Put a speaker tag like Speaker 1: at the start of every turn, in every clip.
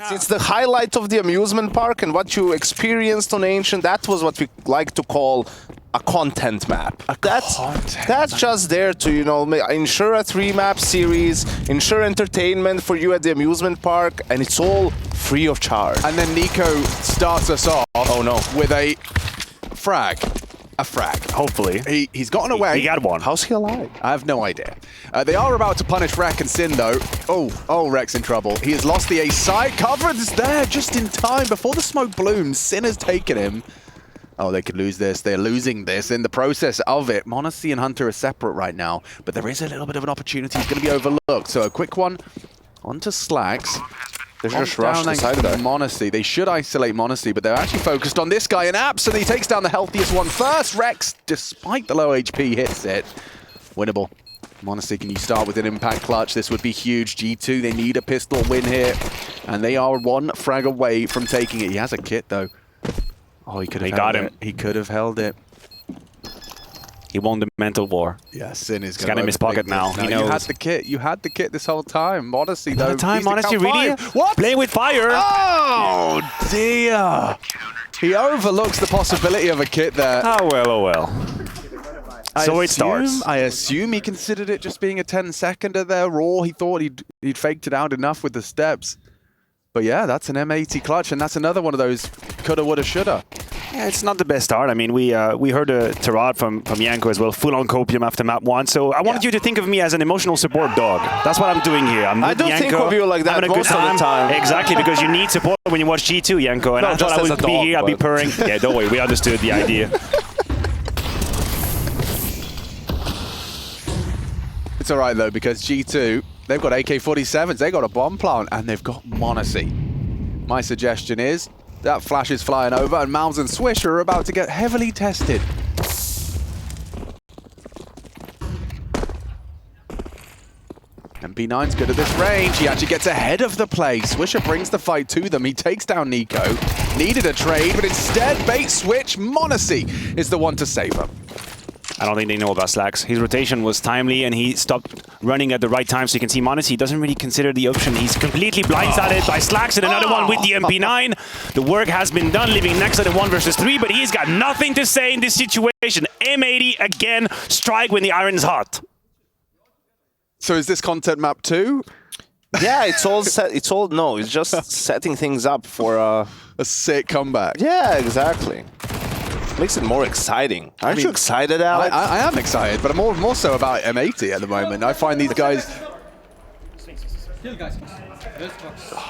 Speaker 1: It's the highlight of the amusement park, and what you experienced on Ancient, that was what we like to call a content map. That's just there to, you know, ensure a 3-map series, ensure entertainment for you at the amusement park, and it's all free of charge.
Speaker 2: And then NiKo starts us off with a frag. A frag.
Speaker 3: Hopefully.
Speaker 2: He's gotten away.
Speaker 3: He got one.
Speaker 1: How's he alive?
Speaker 2: I have no idea. They are about to punish Reck and Sin, though. Oh, Reck's in trouble. He has lost the A side. Cover is there just in time. Before the smoke blooms, Sin has taken him. Oh, they could lose this. They're losing this in the process of it. m80 and Hunter are separate right now, but there is a little bit of an opportunity. He's going to be overlooked. So a quick one onto slaxz.
Speaker 1: They just rushed the side of that.
Speaker 2: m80. They should isolate m80, but they're actually focused on this guy, and Apps, and he takes down the healthiest one first. Rex, despite the low HP, hits it. Winnable. m80, can you start with an impact clutch? This would be huge. G2, they need a pistol win here, and they are one frag away from taking it. He has a kit, though. Oh, he could have held it. He could have held it.
Speaker 3: He won the mental war.
Speaker 2: Yeah, Sin is
Speaker 3: going to got him in his pocket now. He knows.
Speaker 2: You had the kit. You had the kit this whole time. m80, though.
Speaker 3: m80 really?
Speaker 2: What?
Speaker 3: Playing with fire.
Speaker 2: Oh, dear. He overlooks the possibility of a kit there.
Speaker 3: Oh, well, oh, well. So it starts.
Speaker 2: I assume he considered it just being a 10-seconder there, or he thought he'd faked it out enough with the steps. But yeah, that's an M80 clutch, and that's another one of those coulda, woulda, shoulda.
Speaker 3: Yeah, it's not the best start. I mean, we heard a tirade from Janko as well, full on copium after map 1. So I wanted you to think of me as an emotional support dog. That's what I'm doing here. I
Speaker 1: don't think of you like that most of the time.
Speaker 3: Exactly, because you need support when you watch G2, Janko. And I thought I would be here, I'd be purring. Yeah, don't worry, we understood the idea.
Speaker 2: It's all right, though, because G2, they've got AK-47s, they've got a bomb plant, and they've got m80. My suggestion is that flash is flying over, and Malms and Swish are about to get heavily tested. MP9's good at this range. He actually gets ahead of the play. Swisher brings the fight to them. He takes down NiKo. Needed a trade, but instead, bait switch. m80 is the one to save him.
Speaker 3: I don't think they know about slaxz. His rotation was timely, and he stopped running at the right time, so you can see m80 doesn't really consider the option. He's completely blindsided by slaxz, and another one with the MP9. The work has been done, leaving next at a 1 versus 3, but he's got nothing to say in this situation. M80 again, strike when the iron's hot.
Speaker 2: So is this content map 2?
Speaker 1: Yeah, it's all set. No, it's just setting things up for
Speaker 2: a sick comeback.
Speaker 1: Yeah, exactly. Makes it more exciting. Aren't you excited, Alex?
Speaker 2: I am excited, but I'm more so about M80 at the moment. I find these guys...
Speaker 1: And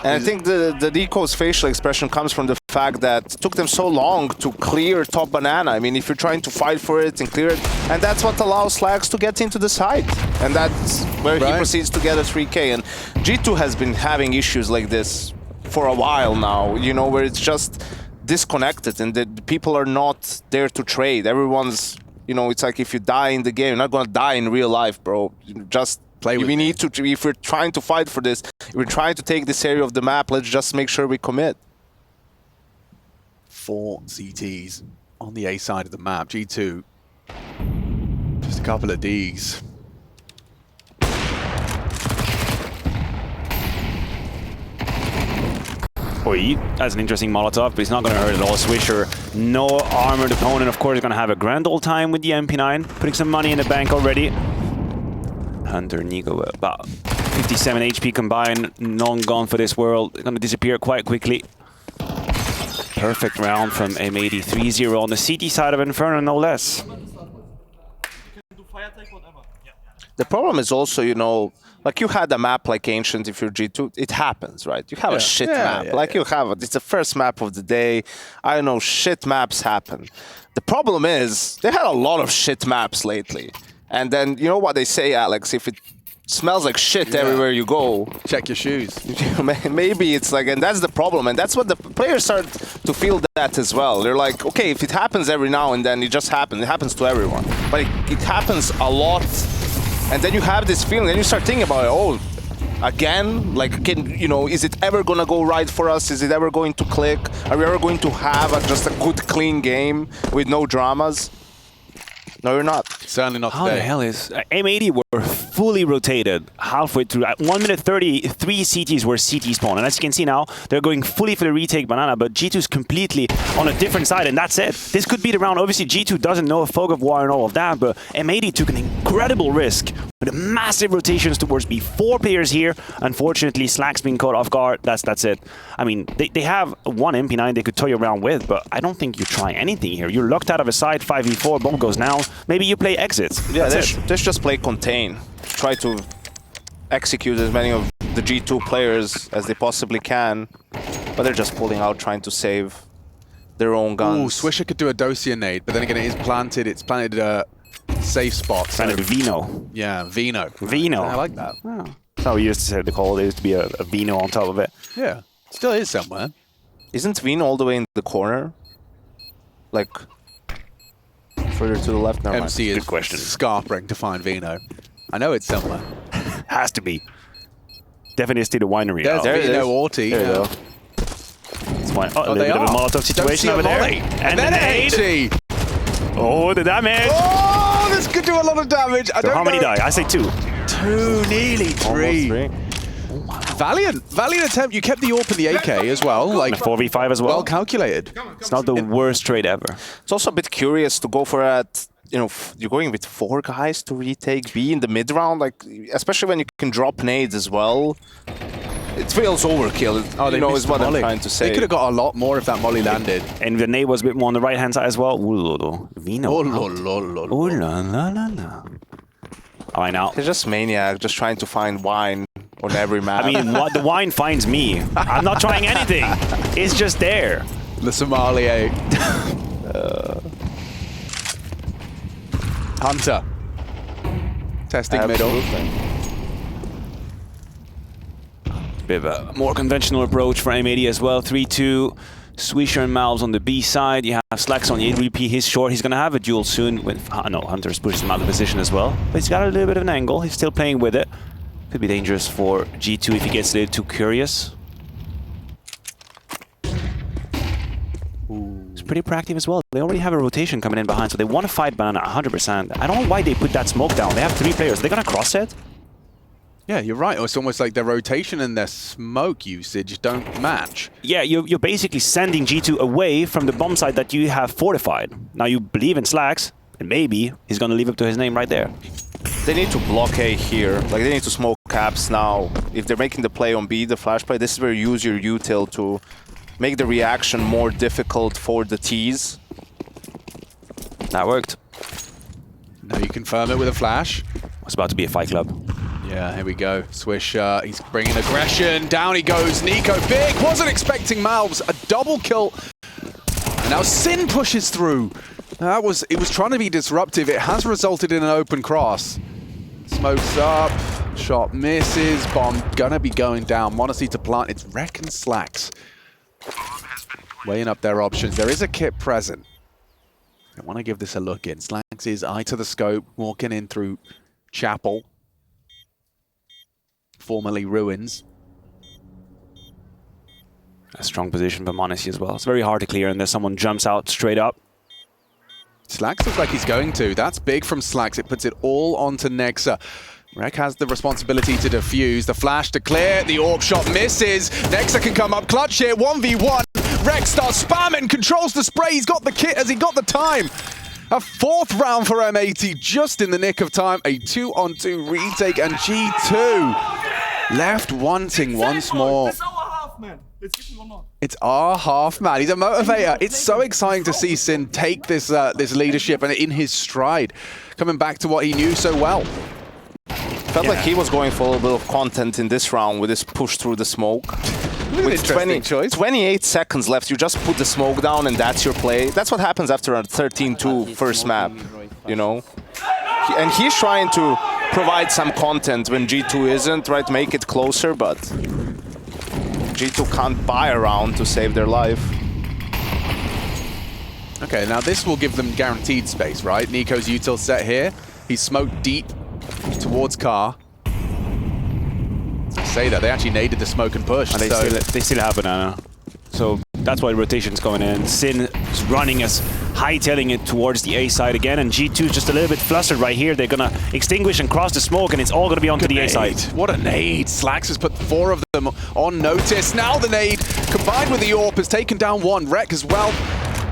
Speaker 1: I think the NiKo's facial expression comes from the fact that it took them so long to clear top banana. I mean, if you're trying to fight for it and clear it, and that's what allows slaxz to get into the side. And that's where he proceeds to get a 3K. And G2 has been having issues like this for a while now, you know, where it's just disconnected and the people are not there to trade. Everyone's, you know, it's like if you die in the game, you're not gonna die in real life, bro. You just play with it. We need to, if we're trying to fight for this, if we're trying to take this area of the map, let's just make sure we commit.
Speaker 2: 4 CTs on the A side of the map. G2, just a couple of Ds.
Speaker 3: Oi, that's an interesting Molotov, but it's not going to hurt at all. Swisher, no armored opponent, of course, is going to have a grand old time with the MP9, putting some money in the bank already. Hunter, NiKo, about 57 HP combined, long gone for this world. Going to disappear quite quickly. Perfect round from M80, 3-0 on the CT side of Inferno, no less.
Speaker 1: The problem is also, you know, like you had a map like Ancient, if you're G2, it happens, right? You have a shit map. You have it. It's the first map of the day. I don't know, shit maps happen. The problem is, they had a lot of shit maps lately. And then, you know what they say, Alex, if it smells like shit everywhere you go,
Speaker 2: check your shoes.
Speaker 1: Maybe it's like, and that's the problem. And that's what the players start to feel that as well. They're like, okay, if it happens every now and then, it just happens. It happens to everyone. But it happens a lot. And then you have this feeling, and you start thinking about it, oh, again? Like, you know, is it ever going to go right for us? Is it ever going to click? Are we ever going to have just a good, clean game with no dramas? No, you're not.
Speaker 2: Certainly not today.
Speaker 3: How the hell is M80 fully rotated halfway through. At 1 minute 30, 3 CTs were CT spawn. And as you can see now, they're going fully for the retake banana, but G2's completely on a different side, and that's it. This could be the round. Obviously, G2 doesn't know a fog of war and all of that, but M80 took an incredible risk with massive rotations towards B. 4 players here. Unfortunately, slaxz being caught off guard. That's it. I mean, they have one MP9 they could toy around with, but I don't think you try anything here. You're locked out of a side, 5v4, bomb goes down. Maybe you play exits.
Speaker 1: Yeah, let's just play contain. Try to execute as many of the G2 players as they possibly can, but they're just pulling out, trying to save their own guns.
Speaker 2: Ooh, Swisher could do a Dosia nade, but then again, it is planted. It's planted safe spots.
Speaker 3: Planted Vino.
Speaker 2: Yeah, Vino.
Speaker 3: Vino.
Speaker 2: I like that.
Speaker 3: Oh. That's how we used to say the call. There used to be a Vino on top of it.
Speaker 2: Yeah, still is somewhere.
Speaker 1: Isn't Vino all the way in the corner? Like, further to the left? Never mind.
Speaker 2: MC is
Speaker 3: Good question.
Speaker 2: scarpering to find Vino. I know it's somewhere.
Speaker 3: Has to be. Definitely still the winery.
Speaker 2: There's
Speaker 1: There it
Speaker 2: Vino
Speaker 1: is.
Speaker 2: Orty.
Speaker 1: There you go.
Speaker 3: It's fine. Oh, a
Speaker 2: Oh,
Speaker 3: little
Speaker 2: they
Speaker 3: bit of a
Speaker 2: are.
Speaker 3: Molotov situation
Speaker 2: Don't
Speaker 3: over
Speaker 2: see a
Speaker 3: there.
Speaker 2: volley.
Speaker 3: And
Speaker 2: then
Speaker 3: the nade.
Speaker 2: 80.
Speaker 3: Oh, the damage.
Speaker 2: Oh, this could do a lot of damage. I
Speaker 3: So
Speaker 2: don't
Speaker 3: how many
Speaker 2: know.
Speaker 3: die? I say 2.
Speaker 2: 2, nearly 3. Valiant attempt. You kept the AWP and the AK as well. Like,
Speaker 3: And a 4v5 as well.
Speaker 2: well calculated.
Speaker 3: It's not the worst trade ever.
Speaker 1: It's also a bit curious to go for that. You know, you're going with 4 guys to retake B in the mid round, like especially when you can drop nades as well. It feels overkill.
Speaker 2: Oh, they
Speaker 1: is
Speaker 2: missed
Speaker 1: what
Speaker 2: the
Speaker 1: I'm
Speaker 2: molly.
Speaker 1: trying to say.
Speaker 2: They could have got a lot more if that molly landed.
Speaker 3: And the nade was a bit more on the right-hand side as well. Ooh, Vino.
Speaker 2: Oh, la.
Speaker 3: Ooh, la. All right, now.
Speaker 1: They're just maniac, just trying to find wine on every map.
Speaker 3: I mean, the wine finds me. I'm not trying anything. It's just there.
Speaker 2: The sommelier. Hunter. Testing middle.
Speaker 3: Bit of a more conventional approach for M80 as well. 3-2. Swisher and Malves on the B side. You have slaxz on the AWP. He's short. He's going to have a duel soon. With, no, Hunter's pushed him out of position as well. But he's got a little bit of an angle. He's still playing with it. Could be dangerous for G2 if he gets a little too curious. It's pretty proactive as well. They already have a rotation coming in behind, so they want to fight Banana 100%. I don't know why they put that smoke down. They have 3 players. Are they going to cross it?
Speaker 2: Yeah, you're right. It's almost like their rotation and their smoke usage don't match.
Speaker 3: Yeah, you're basically sending G2 away from the bomb site that you have fortified. Now you believe in slaxz, and maybe he's going to live up to his name right there.
Speaker 1: They need to block A here. Like, they need to smoke caps now. If they're making the play on B, the flash play, this is where you use your util to make the reaction more difficult for the Ts.
Speaker 3: That worked.
Speaker 2: Now you confirm it with a flash.
Speaker 3: It's about to be a fight club.
Speaker 2: Yeah, here we go. Swish, he's bringing aggression. Down he goes. NiKo big. Wasn't expecting Malves. A double kill. And now Sin pushes through. It was trying to be disruptive. It has resulted in an open cross. Smokes up. Shot misses. Bomb gonna be going down. Monacy to plant. It's reck and slaxz. Weighing up their options. There is a kit present. I want to give this a look in. slaxz is eye to the scope, walking in through Chapel. Formerly Ruins.
Speaker 3: A strong position for Monacy as well. It's very hard to clear unless someone jumps out straight up.
Speaker 2: slaxz looks like he's going to. That's big from slaxz. It puts it all onto Nexa. Reck has the responsibility to defuse. The flash to clear. The AWP shot misses. Nexa can come up clutch here. 1v1. Reck starts spamming. Controls the spray. He's got the kit. Has he got the time? A 4th round for M80 just in the nick of time. A 2-on-2 retake, and G2 left wanting once more. It's our half man. He's a motivator. It's so exciting to see Sin take this this leadership and in his stride, coming back to what he knew so well.
Speaker 1: Felt like he was going for a little bit of content in this round with his push through the smoke. With 28 seconds left, you just put the smoke down and that's your play. That's what happens after a 13-2 first map, you know? And he's trying to provide some content when G2 isn't, right? Make it closer, but G2 can't buy a round to save their life.
Speaker 2: Okay, now this will give them guaranteed space, right? NiKo's util set here. He's smoked deep towards car. I say that, they actually naded the smoke and push.
Speaker 3: And they still have Banana. So that's why rotation's going in. Sin is running as hightailing it towards the A side again, and G2 is just a little bit flustered right here. They're gonna extinguish and cross the smoke, and it's all gonna be onto the A side.
Speaker 2: What a nade. slaxz has put 4 of them on notice. Now the nade, combined with the AWP, has taken down 1. Reck as well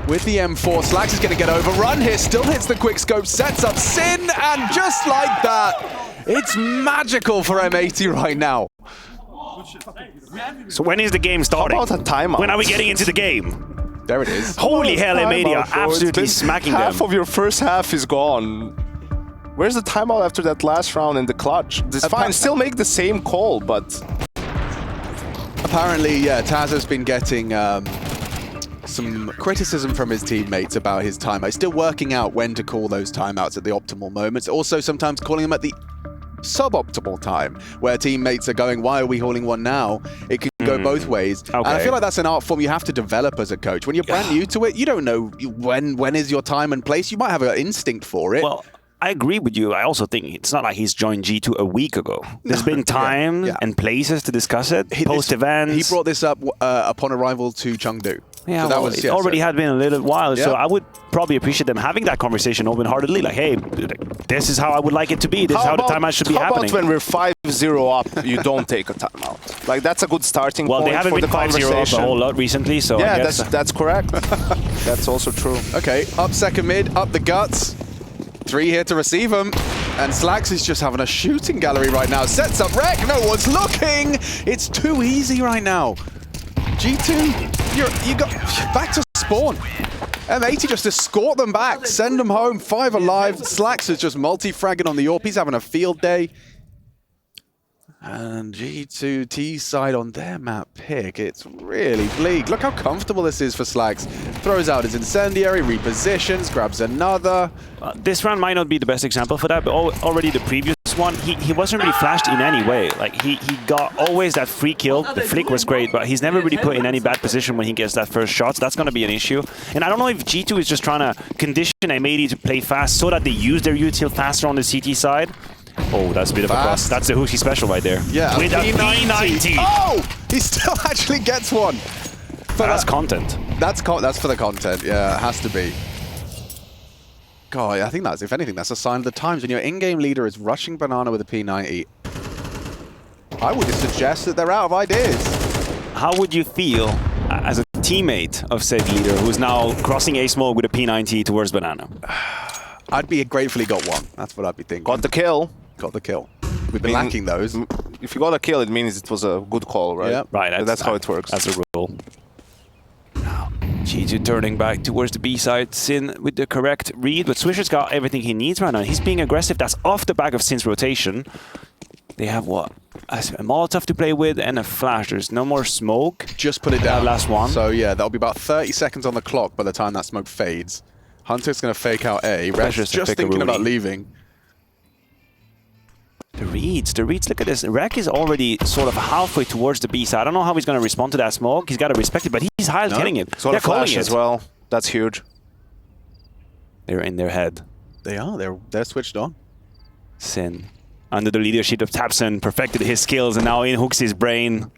Speaker 2: with the M4. slaxz is gonna get overrun here, still hits the quick scope, sets up Sin, and just like that, it's magical for M80 right now.
Speaker 3: So when is the game starting?
Speaker 1: How about a timeout?
Speaker 3: When are we getting into the game?
Speaker 2: There it is.
Speaker 3: Holy hell, M80 are absolutely
Speaker 1: It's been
Speaker 3: smacking them.
Speaker 1: Half of your first half is gone. Where's the timeout after that last round in the clutch? It's fine, still make the same call, but...
Speaker 2: Apparently, yeah, Taz has been getting some criticism from his teammates about his timeout. Still working out when to call those timeouts at the optimal moments. Also, sometimes calling them at the suboptimal time, where teammates are going, why are we hauling one now? It can go both ways.
Speaker 3: Okay.
Speaker 2: And I feel like that's an art form you have to develop as a coach. When you're brand new to it, you don't know when is your time and place. You might have an instinct for it.
Speaker 3: Well, I agree with you. I also think it's not like he's joined G2 a week ago. There's been time and places to discuss it, post-events.
Speaker 2: He brought this up upon arrival to Chengdu.
Speaker 3: Yeah,
Speaker 2: so
Speaker 3: well, it already had been a little while, so I would probably appreciate them having that conversation open-heartedly, like, hey, this is how I would like it to be, this is how the timeout should be happening.
Speaker 1: How about when we're 5-0 up, you don't take a timeout? Like, that's a good starting point for the conversation.
Speaker 3: Well, they haven't been 5-0 up a whole lot recently, so
Speaker 1: yeah,
Speaker 3: I guess
Speaker 1: that's correct. That's also true.
Speaker 2: Okay, up second mid, up the guts. 3 here to receive him. And slaxz is just having a shooting gallery right now. Sets up reck, no one's looking! It's too easy right now. G2, you got back to spawn. M80 just escort them back, send them home, 5 alive. slaxz is just multi-fragging on the AWP. He's having a field day. And G2 T side on their map pick. It's really bleak. Look how comfortable this is for slaxz. Throws out his incendiary, repositions, grabs another.
Speaker 3: This round might not be the best example for that, but already the previous one, he wasn't really flashed in any way. Like, he got always that free kill. The flick was great, but he's never really put in any bad position when he gets that first shot, so that's going to be an issue. And I don't know if G2 is just trying to condition M80 to play fast so that they use their util faster on the CT side. Oh, that's a bit of a cross. That's the Hooshy special right there.
Speaker 2: Yeah,
Speaker 3: with a P90.
Speaker 2: Oh! He still actually gets one.
Speaker 3: But that's content.
Speaker 2: That's for the content. Yeah, it has to be. God, I think that's, if anything, that's a sign of the times. When your in-game leader is rushing banana with a P90, I would suggest that they're out of ideas.
Speaker 3: How would you feel as a teammate of said leader who's now crossing A smoke with a P90 towards banana?
Speaker 2: I'd be gratefully got one. That's what I'd be thinking.
Speaker 1: Got the kill.
Speaker 2: Got the kill. We've been lacking those.
Speaker 1: If you got a kill, it means it was a good call, right?
Speaker 2: Yeah.
Speaker 3: Right.
Speaker 1: That's how it works.
Speaker 3: That's a rule. Now, G2 turning back towards the B side. Sin with the correct read, but Swisher's got everything he needs right now. He's being aggressive. That's off the back of Sin's rotation. They have what? A Molotov to play with and a flash. There's no more smoke.
Speaker 2: Just put it down.
Speaker 3: Last one.
Speaker 2: So yeah, that'll be about 30 seconds on the clock by the time that smoke fades. Hunter's going to fake out A. Reck's just thinking about leaving.
Speaker 3: The reads, look at this. Reck is already sort of halfway towards the B side. I don't know how he's going to respond to that smoke. He's got to respect it, but he's hitting it.
Speaker 1: Sort of flash as well. That's huge.
Speaker 3: They're in their head.
Speaker 2: They are. They're switched on.
Speaker 3: Sin, under the leadership of Tapson, perfected his skills and now in-hooks his brain.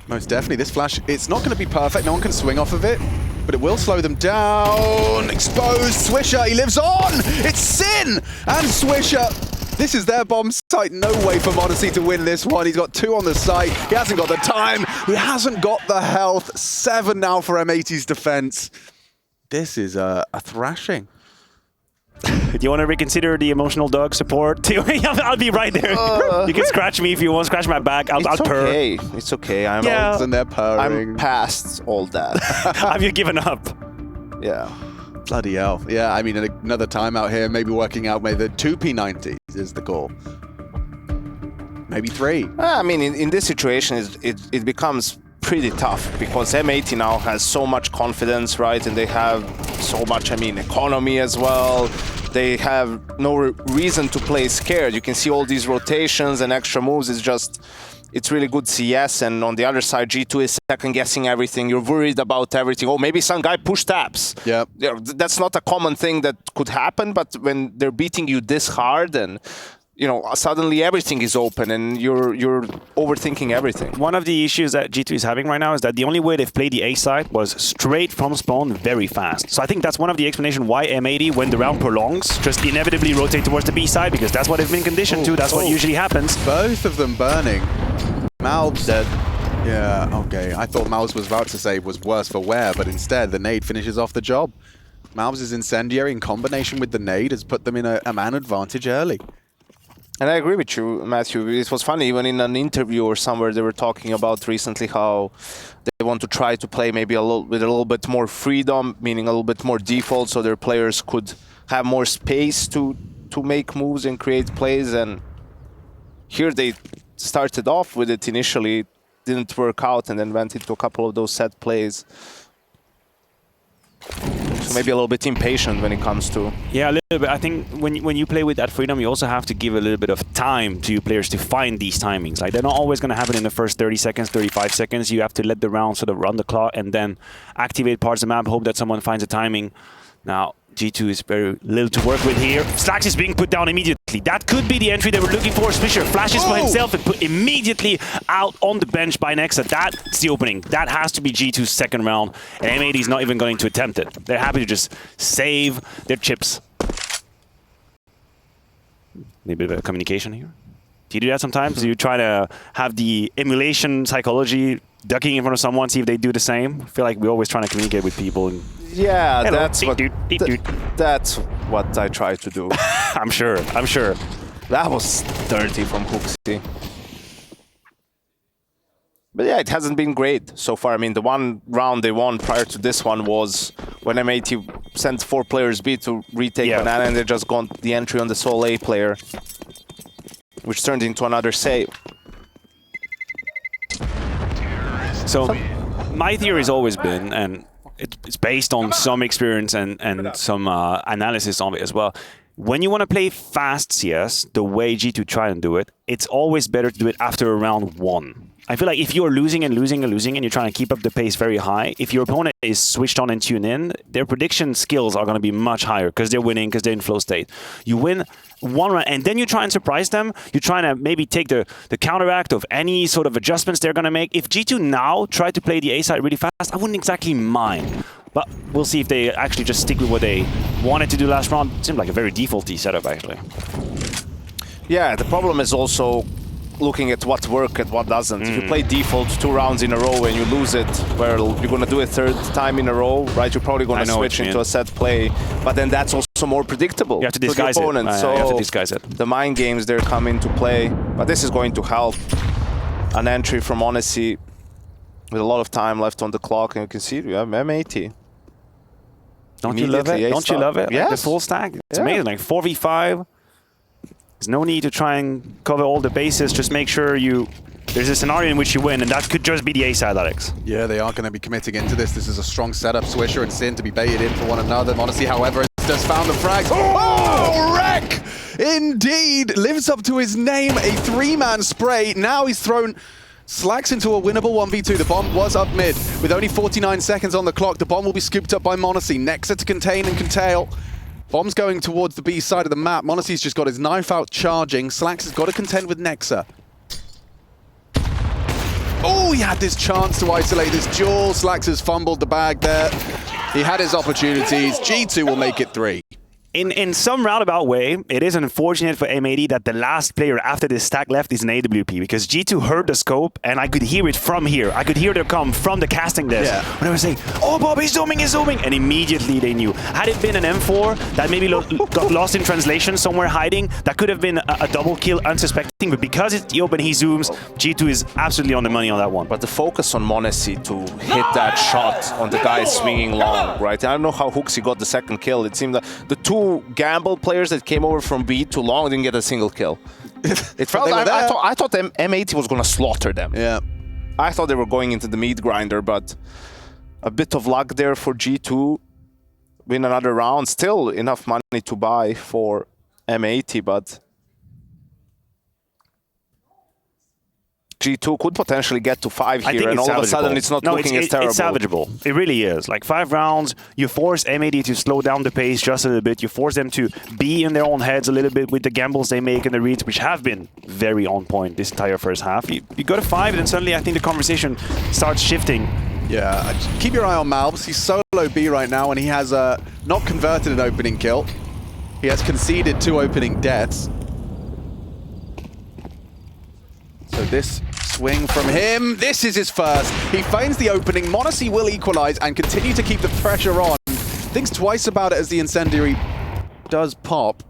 Speaker 2: Most definitely. This flash, it's not going to be perfect. No one can swing off of it, but it will slow them down. Exposed. Swisher, he lives on. It's Sin and Swisher. This is their bomb site. No way for Modesty to win this one. He's got 2 on the site. He hasn't got the time. He hasn't got the health. 7 now for M80's defense. This is a thrashing.
Speaker 3: Do you want to reconsider the emotional dog support? I'll be right there. You can scratch me if you want. Scratch my back. I'll purr.
Speaker 1: It's okay. I'm
Speaker 2: And they're purring.
Speaker 1: I'm past all that.
Speaker 3: Have you given up?
Speaker 1: Yeah.
Speaker 2: Bloody hell. Yeah, I mean, another timeout here. Maybe working out maybe 2 P90s is the goal. Maybe 3.
Speaker 1: I mean, in this situation, it becomes pretty tough because M80 now has so much confidence, right? And they have so much, I mean, economy as well. They have no reason to play scared. You can see all these rotations and extra moves. It's really good CS, and on the other side, G2 is second-guessing everything. You're worried about everything. Oh, maybe some guy pushed taps.
Speaker 2: Yeah.
Speaker 1: That's not a common thing that could happen, but when they're beating you this hard, and you know, suddenly everything is open and you're overthinking everything.
Speaker 3: One of the issues that G2 is having right now is that the only way they've played the A side was straight from spawn very fast. So I think that's one of the explanations why M80, when the round prolongs, just inevitably rotate towards the B side, because that's what they've been conditioned to. That's what usually happens.
Speaker 2: Both of them burning. Mal's dead. Yeah, okay. I thought Mal's was about to say was worse for wear, but instead the nade finishes off the job. Mal's' incendiary in combination with the nade has put them in a man advantage early.
Speaker 1: And I agree with you, Matthew. It was funny, even in an interview or somewhere they were talking about recently how they want to try to play maybe with a little bit more freedom, meaning a little bit more default, so their players could have more space to make moves and create plays. And here they started off with it initially, didn't work out, and then went into a couple of those set plays. So maybe a little bit impatient when it comes to...
Speaker 3: Yeah, a little bit. I think when you play with that freedom, you also have to give a little bit of time to your players to find these timings. Like, they're not always going to happen in the first 30 seconds, 35 seconds. You have to let the round sort of run the clock and then activate parts of the map, hope that someone finds a timing. Now, G2 is very little to work with here. slaxz is being put down immediately. That could be the entry they were looking for. Swisher flashes for himself and put immediately out on the bench by Nexa. That's the opening. That has to be G2's second round. And M80 is not even going to attempt it. They're happy to just save their chips. Maybe a bit of communication here. Do you do that sometimes? Do you try to have the emulation psychology, ducking in front of someone, see if they do the same? I feel like we're always trying to communicate with people. And
Speaker 1: yeah,
Speaker 3: hello,
Speaker 1: that's what I try to do.
Speaker 3: I'm sure.
Speaker 1: That was dirty from Hooksy. But yeah, it hasn't been great so far. I mean, the one round they won prior to this one was when M80 sent 4 players B to retake Banana, and they just got the entry on the sole A player, which turned into another save.
Speaker 3: So my theory has always been, and it's based on some experience and some analysis on it as well. When you want to play fast CS, the way G2 try and do it, it's always better to do it after round 1. I feel like if you're losing and losing and losing and you're trying to keep up the pace very high, if your opponent is switched on and tuned in, their prediction skills are going to be much higher because they're winning, because they're in flow state. You win one round and then you try and surprise them. You're trying to maybe take the counteract of any sort of adjustments they're going to make. If G2 now try to play the A side really fast, I wouldn't exactly mind. But we'll see if they actually just stick with what they wanted to do last round. It seemed like a very defaulty setup, actually.
Speaker 1: Yeah, the problem is also looking at what works and what doesn't. If you play default 2 rounds in a row and you lose it, well, you're going to do it 3rd time in a row, right? You're probably going to switch into a set play, but then that's also more predictable.
Speaker 3: You have to disguise it.
Speaker 1: So
Speaker 3: you have to disguise it.
Speaker 1: The mind games, they're coming to play, but this is going to help. An entry from Honesty with a lot of time left on the clock, and you can see we have M80.
Speaker 3: Don't you love it? Don't you love it?
Speaker 1: Yes.
Speaker 3: Like the full stack? It's amazing. Like 4v5. There's no need to try and cover all the bases. Just make sure there's a scenario in which you win, and that could just be the A side, Alex.
Speaker 2: Yeah, they are going to be committing into this. This is a strong setup. Swisher and Sin to be baited in for one another. Honesty, however, has found the frags. Oh, reck! Indeed, lives up to his name. A 3-man spray. Now he's thrown slaxz into a winnable 1v2. The bomb was up mid. With only 49 seconds on the clock, the bomb will be scooped up by Monacy. Nexa to contain and contail. Bomb's going towards the B side of the map. Monacy's just got his knife out charging. slaxz has got to contend with Nexa. Oh, he had this chance to isolate this duel. slaxz has fumbled the bag there. He had his opportunities. G2 will make it 3.
Speaker 3: In some roundabout way, it is unfortunate for M80 that the last player after this stack left is an AWP, because G2 heard the scope, and I could hear it from here. I could hear them come from the casting desk. Yeah. When I was saying, oh, Bob, he's zooming, and immediately they knew. Had it been an M4 that maybe got lost in translation somewhere hiding, that could have been a double kill unsuspecting, but because it's the open, he zooms. G2 is absolutely on the money on that one.
Speaker 1: But the focus on Monacy to hit that shot on the guy swinging long, right? I don't know how Hooksy got the second kill. It seemed that the 2 gamble players that came over from B too long didn't get a single kill. It felt I thought M80 was going to slaughter them.
Speaker 2: Yeah.
Speaker 1: I thought they were going into the meat grinder, but a bit of luck there for G2. Win another round. Still enough money to buy for M80, but G2 could potentially get to 5
Speaker 3: I
Speaker 1: here,
Speaker 3: think
Speaker 1: and
Speaker 3: it's
Speaker 1: all of a sudden
Speaker 3: salvageable.
Speaker 1: it's not
Speaker 3: No,
Speaker 1: looking as terrible.
Speaker 3: It's salvageable. It really is. Like 5 rounds, you force M80 to slow down the pace just a little bit. You force them to be in their own heads a little bit with the gambles they make and the reads, which have been very on point this entire first half. You go to 5, and then suddenly I think the conversation starts shifting.
Speaker 2: Yeah, keep your eye on Malbs. He's solo B right now, and he has not converted an opening kill. He has conceded 2 opening deaths. So this swing from him, this is his first. He feigns the opening. m80 will equalize and continue to keep the pressure on. Thinks twice about it as the incendiary does pop.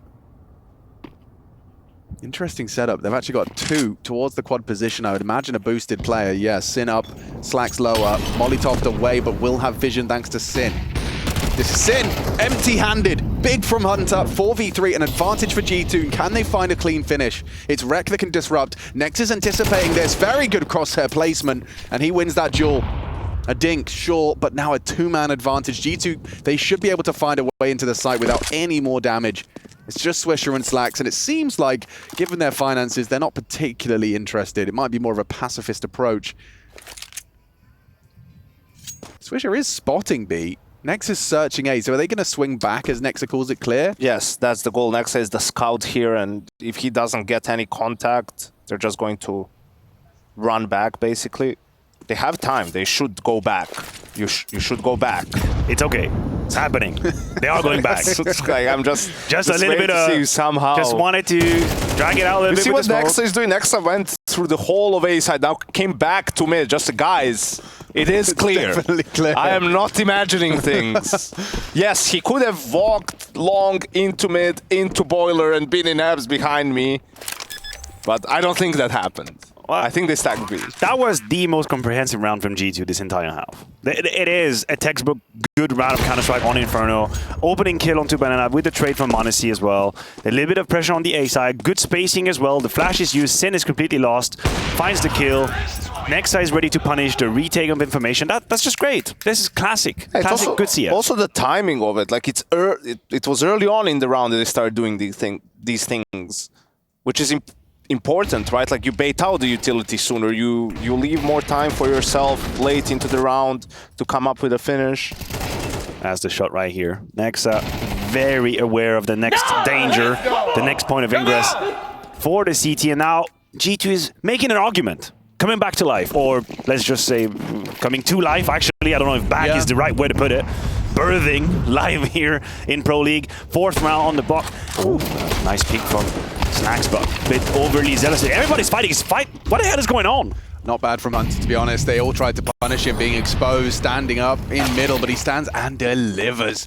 Speaker 2: Interesting setup. They've actually got 2 towards the quad position. I would imagine a boosted player. Yes, Sin up, slaxz lower. Molotov away, but will have vision thanks to Sin. This is Sin, empty-handed, big from Hunter, 4v3, an advantage for G2. Can they find a clean finish? It's reck that can disrupt. Nex is anticipating this, very good crosshair placement, and he wins that duel. A dink, sure, but now a 2-man advantage. G2, they should be able to find a way into the site without any more damage. It's just Swisher and slaxz, and it seems like, given their finances, they're not particularly interested. It might be more of a pacifist approach. Swisher is spotting B. Nex is searching A, so are they going to swing back as Nexa calls it clear?
Speaker 1: Yes, that's the goal. Nexa is the scout here, and if he doesn't get any contact, they're just going to run back, basically. They have time. They should go back. You should go back.
Speaker 3: It's okay. It's happening. They are going back.
Speaker 1: I'm just
Speaker 3: a little bit of...
Speaker 1: see you somehow.
Speaker 3: Just wanted to drag it out a little bit.
Speaker 1: You see
Speaker 3: with
Speaker 1: what
Speaker 3: the
Speaker 1: Nexa is doing? Nexa went through the whole of A side, now came back to mid. Just guys, it is clear.
Speaker 2: Definitely clear.
Speaker 1: I am not imagining things. Yes, he could have walked long into mid, into boiler, and been in abs behind me, but I don't think that happened.
Speaker 3: Well,
Speaker 1: I think they stacked B.
Speaker 3: That was the most comprehensive round from G2 this entire half. It is a textbook good round of Counter-Strike on Inferno. Opening kill onto Banana with the trade from m80 as well. A little bit of pressure on the A side. Good spacing as well. The flash is used. Sin is completely lost. Finds the kill. Nexa is ready to punish the retake of information. That's just great. This is classic.
Speaker 1: Hey,
Speaker 3: Classic
Speaker 1: also,
Speaker 3: good CS.
Speaker 1: Also the timing of it. Like it was early on in the round that they started doing these things, which is important, right? Like you bait out the utility sooner. You leave more time for yourself late into the round to come up with a finish.
Speaker 3: That's the shot right here. Nexa very aware of the next danger, the next point of ingress for the CT, and now G2 is making an argument, coming back to life, or let's just say coming to life. Actually, I don't know if back is the right way to put it. Birthing live here in Pro League. 4th round on the block. Ooh, nice peek from slaxz, but a bit overly zealous. Everybody's fighting his fight. What the hell is going on?
Speaker 2: Not bad from Hunter, to be honest. They all tried to punish him, being exposed, standing up in middle, but he stands and delivers.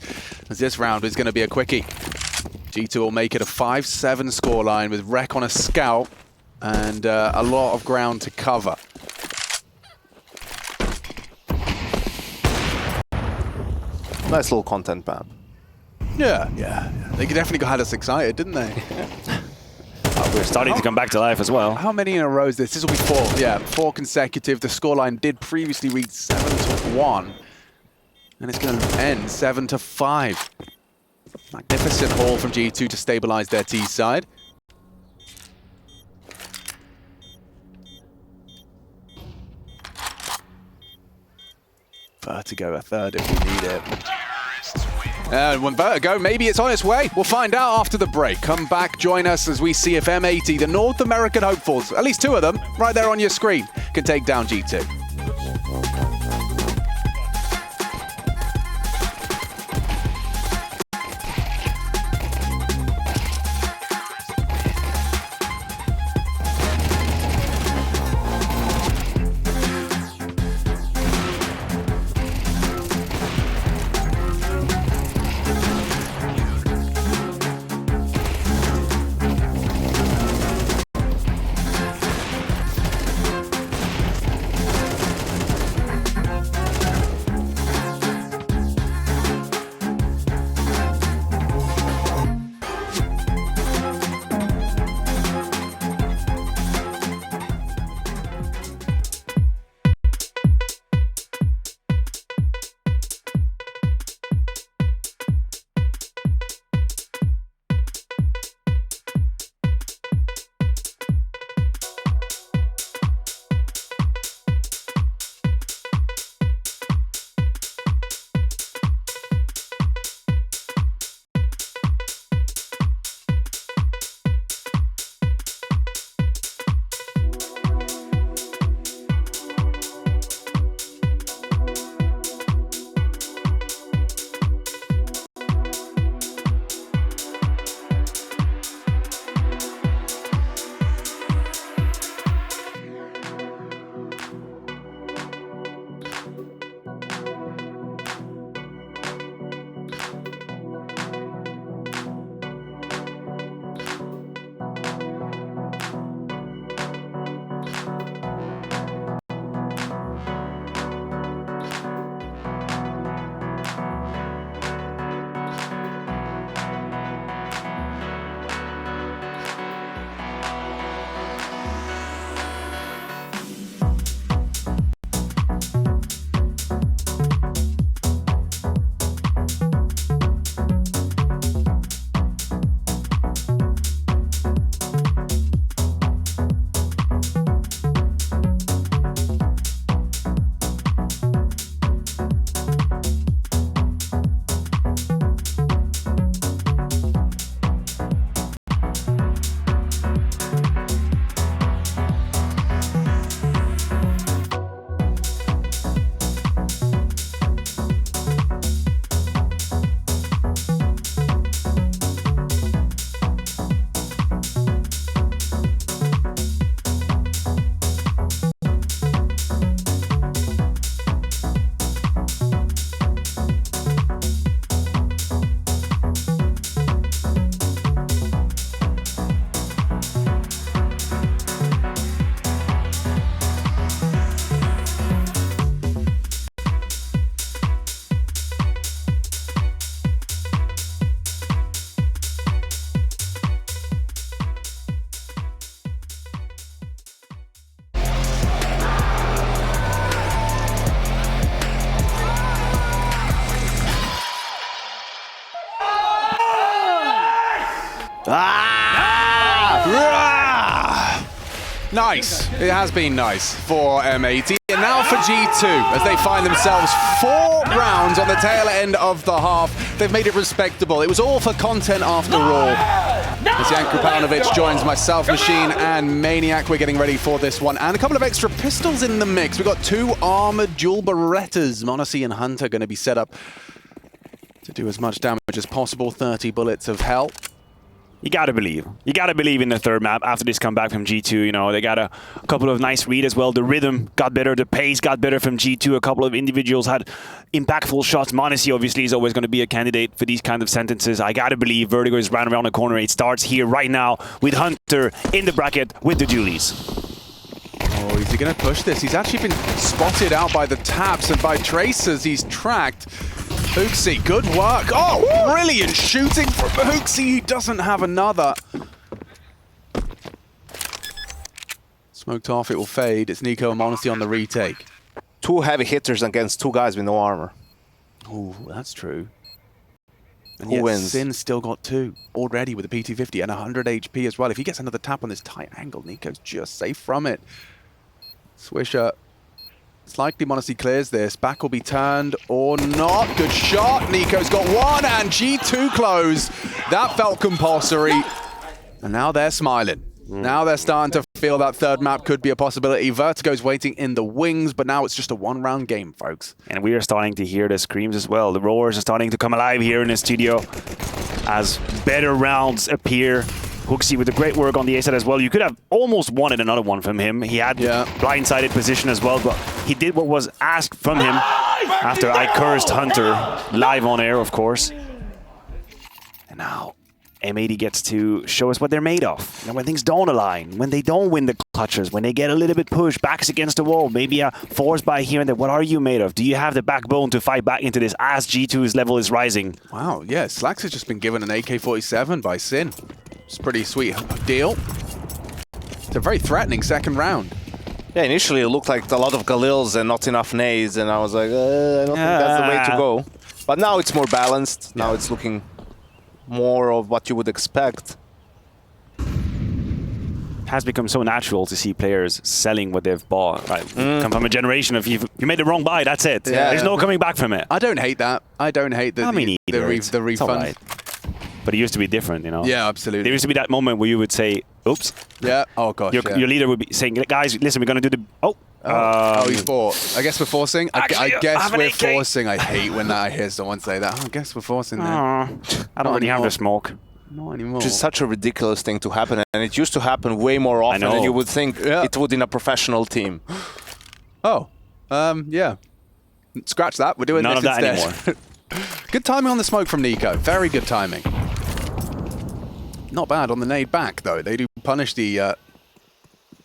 Speaker 2: As this round is going to be a quickie. G2 will make it a 5-7 scoreline with reck on a scout and a lot of ground to cover.
Speaker 1: Nice little content map.
Speaker 2: Yeah. They definitely got us excited, didn't they?
Speaker 3: We're starting to come back to life as well.
Speaker 2: How many in a row is this? This will be 4. Yeah, 4 consecutive. The scoreline did previously read 7-1. And it's going to end 7-5. Magnificent haul from G2 to stabilize their T side. Vertigo a third if we need it. And when Vertigo, maybe it's on its way. We'll find out after the break. Come back, join us as we see if M80, the North American hopefuls, at least 2 of them, right there on your screen, can take down G2. Nice. It has been nice for M80. And now for G2, as they find themselves 4 rounds on the tail end of the half. They've made it respectable. It was all for content after all. As Jan Krupanovic joins myself, Machine, and Maniac. We're getting ready for this one. And a couple of extra pistols in the mix. We've got 2 armored dual Berettas. Monacy and Hunter going to be set up to do as much damage as possible. 30 bullets of hell.
Speaker 3: You gotta believe. You gotta believe in the third map after this comeback from G2. You know, they got a couple of nice reads as well. The rhythm got better. The pace got better from G2. A couple of individuals had impactful shots. Monacy obviously is always going to be a candidate for these kind of sentences. I gotta believe Vertigo is right around the corner. It starts here right now with Hunter in the bracket with the Julies.
Speaker 2: Oh, is he going to push this? He's actually been spotted out by the taps and by tracers. He's tracked. Hooksy, good work. Oh, brilliant shooting from Hooksy. He doesn't have another. Smoked off, it will fade. It's NiKo and Monacy on the retake.
Speaker 1: 2 heavy hitters against 2 guys with no armor.
Speaker 2: Oh, that's true. And
Speaker 1: Who
Speaker 2: yet
Speaker 1: wins?
Speaker 2: Sin still got 2 already with a PT50 and 100 HP as well. If he gets another tap on this tight angle, NiKo's just safe from it. Swisher. It's likely Monacy clears this. Back will be turned or not. Good shot. NiKo's got 1 and G2 close. That felt compulsory. And now they're smiling. Now they're starting to feel that third map could be a possibility. Vertigo's waiting in the wings, but now it's just a 1-round game, folks.
Speaker 3: And we are starting to hear the screams as well. The roars are starting to come alive here in the studio as better rounds appear. Hooksy with the great work on the A side as well. You could have almost wanted another one from him. He had blindsided position as well, but he did what was asked from him after I cursed Hunter live on air, of course. And now M80 gets to show us what they're made of. And when things don't align, when they don't win the clutches, when they get a little bit pushed, backs against the wall, maybe a force by here and there, what are you made of? Do you have the backbone to fight back into this as G2's level is rising?
Speaker 2: Wow, yeah, slaxz has just been given an AK-47 by Sin. It's a pretty sweet deal. It's a very threatening second round.
Speaker 1: Yeah, initially it looked like a lot of Galils and not enough nades, and I was like, I don't think that's the way to go. But now it's more balanced. Now it's looking more of what you would expect.
Speaker 3: It has become so natural to see players selling what they've bought. Right? Come from a generation of you made the wrong buy, that's it.
Speaker 2: Yeah.
Speaker 3: There's no coming back from it.
Speaker 2: I don't hate that. I don't hate the refund.
Speaker 3: Right. But it used to be different, you know?
Speaker 2: Yeah, absolutely.
Speaker 3: There used to be that moment where you would say, oops.
Speaker 2: Yeah, oh gosh,
Speaker 3: Your leader would be saying, guys, listen, we're going to do the... Oh,
Speaker 2: he's bought. I guess we're forcing.
Speaker 3: Actually,
Speaker 2: I guess we're
Speaker 3: AK.
Speaker 2: forcing. I hate when I hear someone say that. Oh, I guess we're forcing there.
Speaker 3: I don't really have the smoke.
Speaker 2: Not anymore.
Speaker 1: Which is such a ridiculous thing to happen, and it used to happen way more often than you would think it would in a professional team.
Speaker 2: Oh, yeah. Scratch that. We're doing
Speaker 3: None
Speaker 2: this
Speaker 3: of that
Speaker 2: instead.
Speaker 3: anymore.
Speaker 2: Good timing on the smoke from NiKo. Very good timing. Not bad on the nade back, though. They do punish the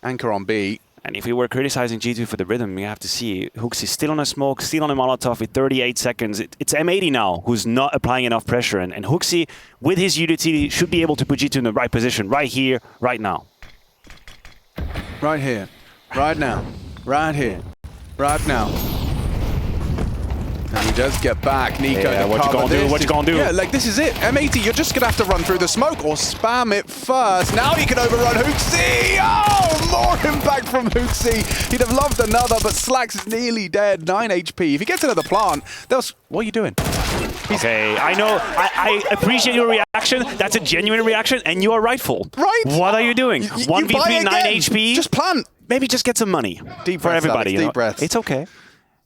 Speaker 2: anchor on B.
Speaker 3: And if we were criticizing G2 for the rhythm, we have to see Hooksy still on a smoke, still on a Molotov with 38 seconds. It's M80 now who's not applying enough pressure. And Hooksy, with his utility, should be able to put G2 in the right position, right here, right now.
Speaker 2: Right here. Right now. Right here. Right now. And he does get back. NiKo
Speaker 3: Yeah, what you gonna do? What you gonna do?
Speaker 2: Yeah, like this is it. M80, you're just gonna have to run through the smoke or spam it first. Now he can overrun Hooksy. Oh, more impact from Hooksy. He'd have loved another, but slaxz is nearly dead. 9 HP. If he gets another plant, what are you doing?
Speaker 3: Okay, I know. I appreciate your reaction. That's a genuine reaction, and you are rightful.
Speaker 2: Right.
Speaker 3: What are you doing? 1v3, 9 HP.
Speaker 2: Just plant.
Speaker 3: Maybe just get some money.
Speaker 2: Deep
Speaker 3: for
Speaker 2: breaths,
Speaker 3: everybody.
Speaker 2: Alex, deep breaths.
Speaker 3: It's okay.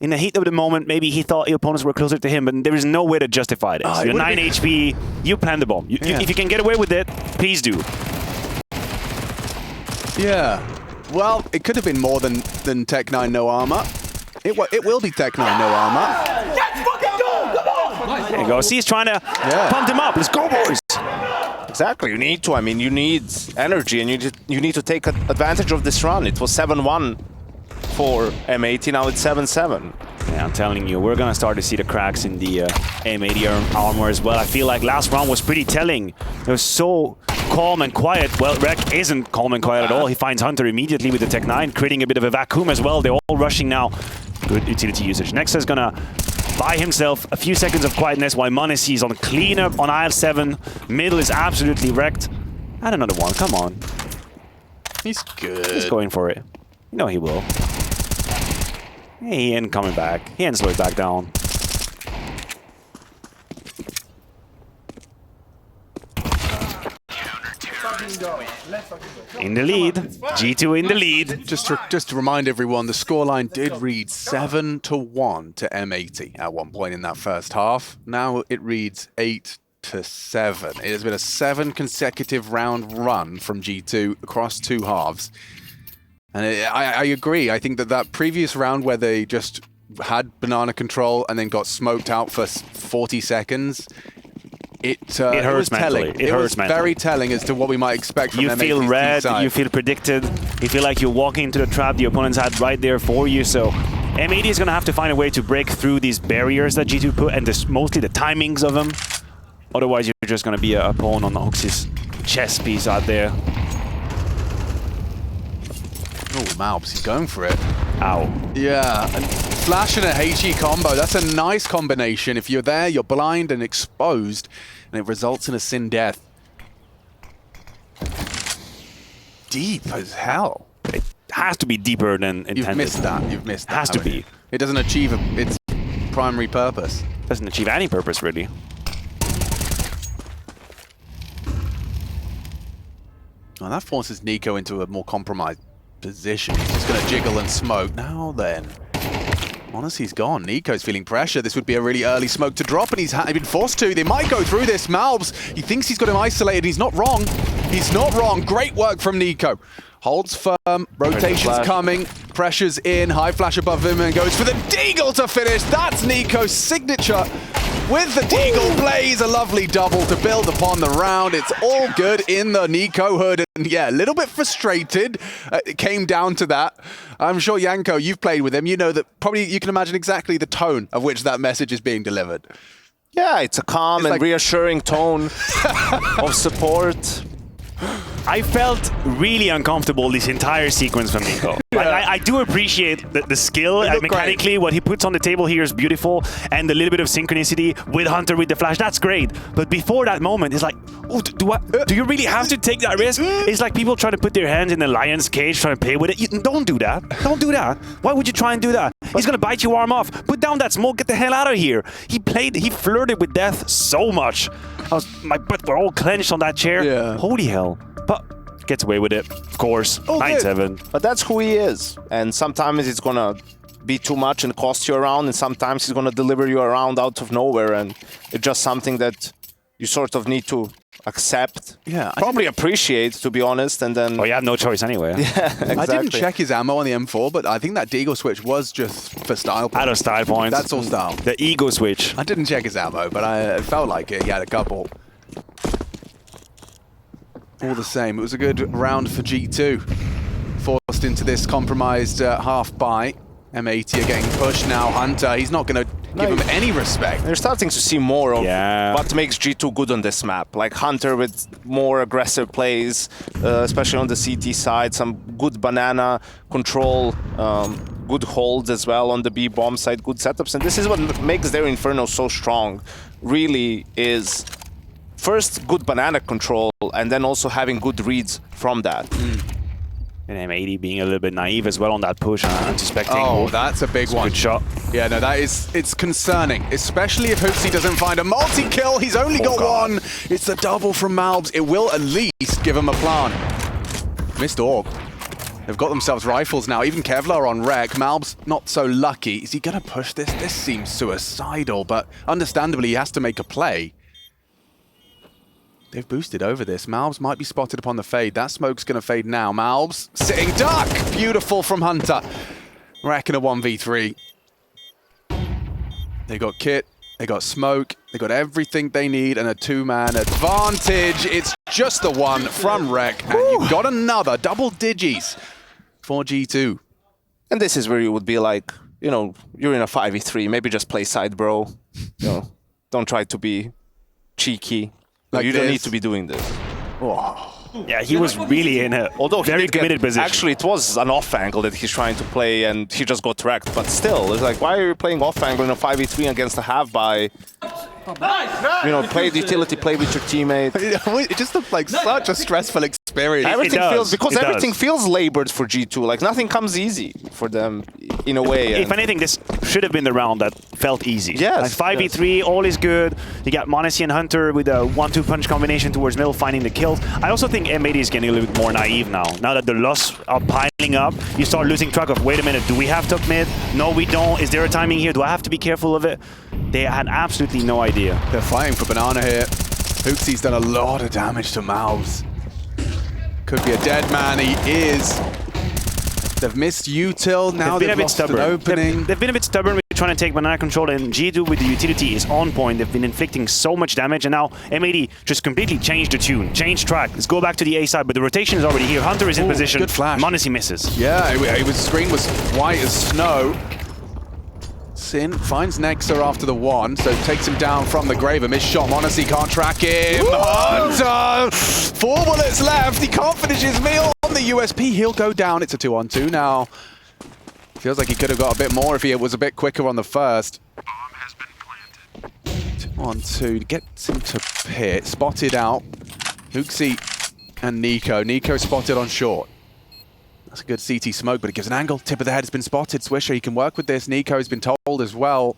Speaker 3: In the heat of the moment, maybe he thought the opponents were closer to him, but there is no way to justify this. You're 9 HP, you plant the bomb. If you can get away with it, please do.
Speaker 2: Yeah. Well, it could have been more than Tech 9 no armor. It will be Tech 9 no armor.
Speaker 4: Let's fucking go! Come on!
Speaker 3: There you go. See, he's trying to pump them up. Let's go, boys.
Speaker 1: Exactly, you need to. I mean, you need energy, and you need to take advantage of this run. It was 7-1 for M80, now it's 7-7.
Speaker 3: Yeah, I'm telling you, we're going to start to see the cracks in the M80 armor as well. I feel like last round was pretty telling. It was so calm and quiet. Well, Reck isn't calm and quiet at all. He finds Hunter immediately with the Tech 9, creating a bit of a vacuum as well. They're all rushing now. Good utility usage. Nexa is going to buy himself a few seconds of quietness while Monacy is on cleanup on aisle 7. Middle is absolutely wrecked. And another one, come on.
Speaker 2: He's good.
Speaker 3: He's going for it. You know he will. He ain't coming back. He ain't slowing back down. In the lead. G2 in the lead.
Speaker 2: Just to remind everyone, the scoreline did read 7-1 to M80 at one point in that first half. Now it reads 8-7. It has been a 7 consecutive round run from G2 across 2 halves. And I agree. I think that previous round where they just had banana control and then got smoked out for 40 seconds, it was telling. It was very telling as to what we might expect from M80's
Speaker 3: feel read,
Speaker 2: side.
Speaker 3: you feel predicted, you feel like you're walking into the trap the opponents had right there for you. So M80 is going to have to find a way to break through these barriers that G2 put, and mostly the timings of them. Otherwise, you're just going to be a pawn on Oxy's chess piece out there.
Speaker 2: Oh, Malbs, he's going for it.
Speaker 3: Ow.
Speaker 2: Yeah, and flash and a HE combo. That's a nice combination. If you're there, you're blind and exposed, and it results in a Sin death. Deep as hell.
Speaker 3: It has to be deeper than intended.
Speaker 2: You've missed that. You've missed that.
Speaker 3: Has to be.
Speaker 2: It doesn't achieve its primary purpose.
Speaker 3: Doesn't achieve any purpose, really.
Speaker 2: Well, that forces NiKo into a more compromised position. He's just going to jiggle and smoke. Now then. Honestly's gone. NiKo's feeling pressure. This would be a really early smoke to drop, and he's been forced to. They might go through this. Malbs, he thinks he's got him isolated. He's not wrong. He's not wrong. Great work from NiKo. Holds firm. Rotation's coming. Pressure's in. High flash above him and goes for the deagle to finish. That's NiKo's signature. With the deagle, plays a lovely double to build upon the round. It's all good in the NiKo hood. And yeah, a little bit frustrated. It came down to that. I'm sure, Yanko, you've played with him. You know that probably you can imagine exactly the tone of which that message is being delivered.
Speaker 1: Yeah, it's a calm and reassuring tone of support.
Speaker 3: I felt really uncomfortable this entire sequence from NiKo.
Speaker 2: Yeah.
Speaker 3: I do appreciate the skill mechanically. Great. What he puts on the table here is beautiful, and the little bit of synchronicity with Hunter with the flash, that's great. But before that moment, it's like, oh, do you really have to take that risk? It's like people trying to put their hands in the lion's cage, trying to play with it. Don't do that. Don't do that. Why would you try and do that? He's gonna bite your arm off. Put down that smoke. Get the hell out of here. He flirted with death so much. My butt were all clenched on that chair.
Speaker 2: Yeah.
Speaker 3: Holy hell. But gets away with it, of course. 9-7.
Speaker 1: But that's who he is. And sometimes it's gonna be too much and cost you a round, and sometimes he's gonna deliver you a round out of nowhere, and it's just something that you sort of need to accept.
Speaker 2: Yeah,
Speaker 1: probably appreciate, to be honest, and then...
Speaker 3: Oh, you have no choice anyway.
Speaker 1: Yeah, exactly.
Speaker 2: I didn't check his ammo on the M4, but I think that deagle switch was just for style points.
Speaker 3: Out of style points.
Speaker 2: That's all style.
Speaker 3: The ego switch.
Speaker 2: I didn't check his ammo, but I felt like it. He had a couple. All the same, it was a good round for G2. Forced into this compromised half buy. M80 are getting pushed now. Hunter, he's not going to give him any respect.
Speaker 1: They're starting to see more of what makes G2 good on this map. Like Hunter with more aggressive plays, especially on the CT side. Some good banana control, good holds as well on the B bomb side, good setups. And this is what makes their Inferno so strong, really is... First, good banana control, and then also having good reads from that.
Speaker 3: And M80 being a little bit naive as well on that push, unsuspecting.
Speaker 2: Oh, that's a big one.
Speaker 3: Good shot.
Speaker 2: Yeah, no, it's concerning, especially if Hoopsy doesn't find a multi-kill. He's only got one. It's the double from Malbs. It will at least give him a plan. Missed orb. They've got themselves rifles now. Even Kevlar on reck. Malbs not so lucky. Is he going to push this? This seems suicidal, but understandably, he has to make a play. They've boosted over this. Malbs might be spotted upon the fade. That smoke's going to fade now. Malbs sitting duck. Beautiful from Hunter. Reck in a 1v3. They got kit. They got smoke. They got everything they need and a two-man advantage. It's just the one from reck. And you've got another double digis for G2.
Speaker 1: And this is where you would be like, you know, you're in a 5v3. Maybe just play side, bro. You know, don't try to be cheeky. Like you don't need to be doing this.
Speaker 2: Oh.
Speaker 3: Yeah, he was really in a very committed position.
Speaker 1: Actually, it was an off angle that he's trying to play, and he just got wrecked. But still, it's like, why are you playing off angle in a 5v3 against a half by? You know, play the utility, play with your teammate.
Speaker 2: It just looked like such a stressful experience.
Speaker 1: Everything feels labored for G2. Like nothing comes easy for them in a way.
Speaker 3: If anything, this should have been the round that felt easy.
Speaker 1: Yes.
Speaker 3: Like 5v3, all is good. You got m80 and Hunter with a 1-2 punch combination towards middle, finding the kills. I also think M80 is getting a little bit more naive now. Now that the loss are piling up, you start losing track of, wait a minute, do we have top mid? No, we don't. Is there a timing here? Do I have to be careful of it? They had absolutely no idea.
Speaker 2: They're fighting for banana here. Hooksy's done a lot of damage to Mouse. Could be a dead man. He is. They've missed util. Now they've lost an opening.
Speaker 3: They've been a bit stubborn with trying to take banana control, and G2 with the utility is on point. They've been inflicting so much damage, and now M80 just completely changed the tune, changed track. Let's go back to the A side, but the rotation is already here. Hunter is in position.
Speaker 2: Good flash.
Speaker 3: m80 misses.
Speaker 2: Yeah, screen was white as snow. Sin finds Nexa after the one, so takes him down from the grave. A missed shot. m80 can't track him. Hunter! 4 bullets left. He can't finish his meal on the USP. He'll go down. It's a 2-on-2 now. Feels like he could have got a bit more if he was a bit quicker on the first. 2-on-2. Gets him to pit. Spotted out. Hooksy and NiKo. NiKo spotted on short. That's a good CT smoke, but it gives an angle. Tip of the head has been spotted. Swisher, he can work with this. NiKo has been told as well.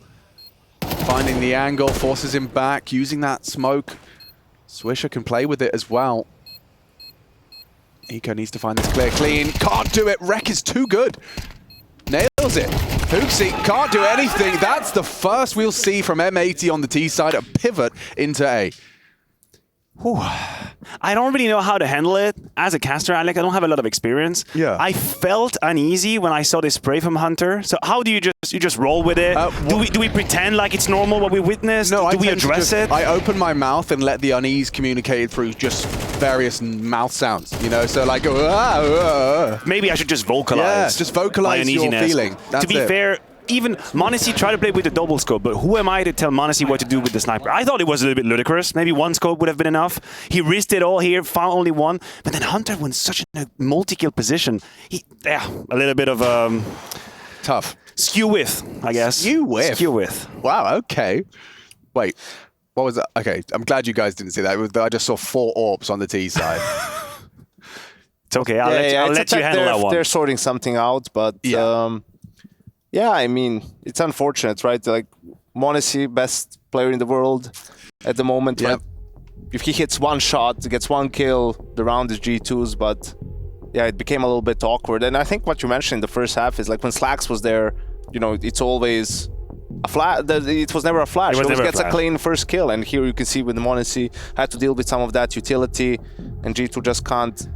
Speaker 2: Finding the angle, forces him back, using that smoke. Swisher can play with it as well. NiKo needs to find this clear clean. Can't do it. Reck is too good. Nails it. Hooksy can't do anything. That's the first we'll see from M80 on the T side. A pivot into A.
Speaker 3: Whew. I don't really know how to handle it. As a caster, I don't have a lot of experience.
Speaker 2: Yeah.
Speaker 3: I felt uneasy when I saw this spray from Hunter. So how do you just roll with it? Do we pretend like it's normal what we witnessed?
Speaker 2: No,
Speaker 3: do we address it?
Speaker 2: I open my mouth and let the unease communicate through just various mouth sounds, you know? So like,
Speaker 3: maybe I should just vocalize.
Speaker 2: Yeah, just vocalize your feeling. That's
Speaker 3: to be fair, even m80 tried to play with the double scope, but who am I to tell m80 what to do with the sniper? I thought it was a little bit ludicrous. Maybe one scope would have been enough. He risked it all here, found only one. But then Hunter was in such a multi-kill position. A little bit of
Speaker 2: tough.
Speaker 3: Skew width, I guess.
Speaker 2: Skew width?
Speaker 3: Skew width.
Speaker 2: Wow, okay. Wait, what was that? Okay, I'm glad you guys didn't see that. I just saw 4 AWPs on the T side.
Speaker 3: It's okay, I'll let you handle that one.
Speaker 1: They're sorting something out, but... Yeah, I mean, it's unfortunate, right? Like, m80, best player in the world at the moment, right? If he hits one shot, gets 1 kill, the round is G2's, but yeah, it became a little bit awkward. And I think what you mentioned in the first half is like when slaxz was there, you know, it's always a flash. It was never a flash. He always gets a clean first kill. And here you can see with the m80, had to deal with some of that utility, and G2 just can't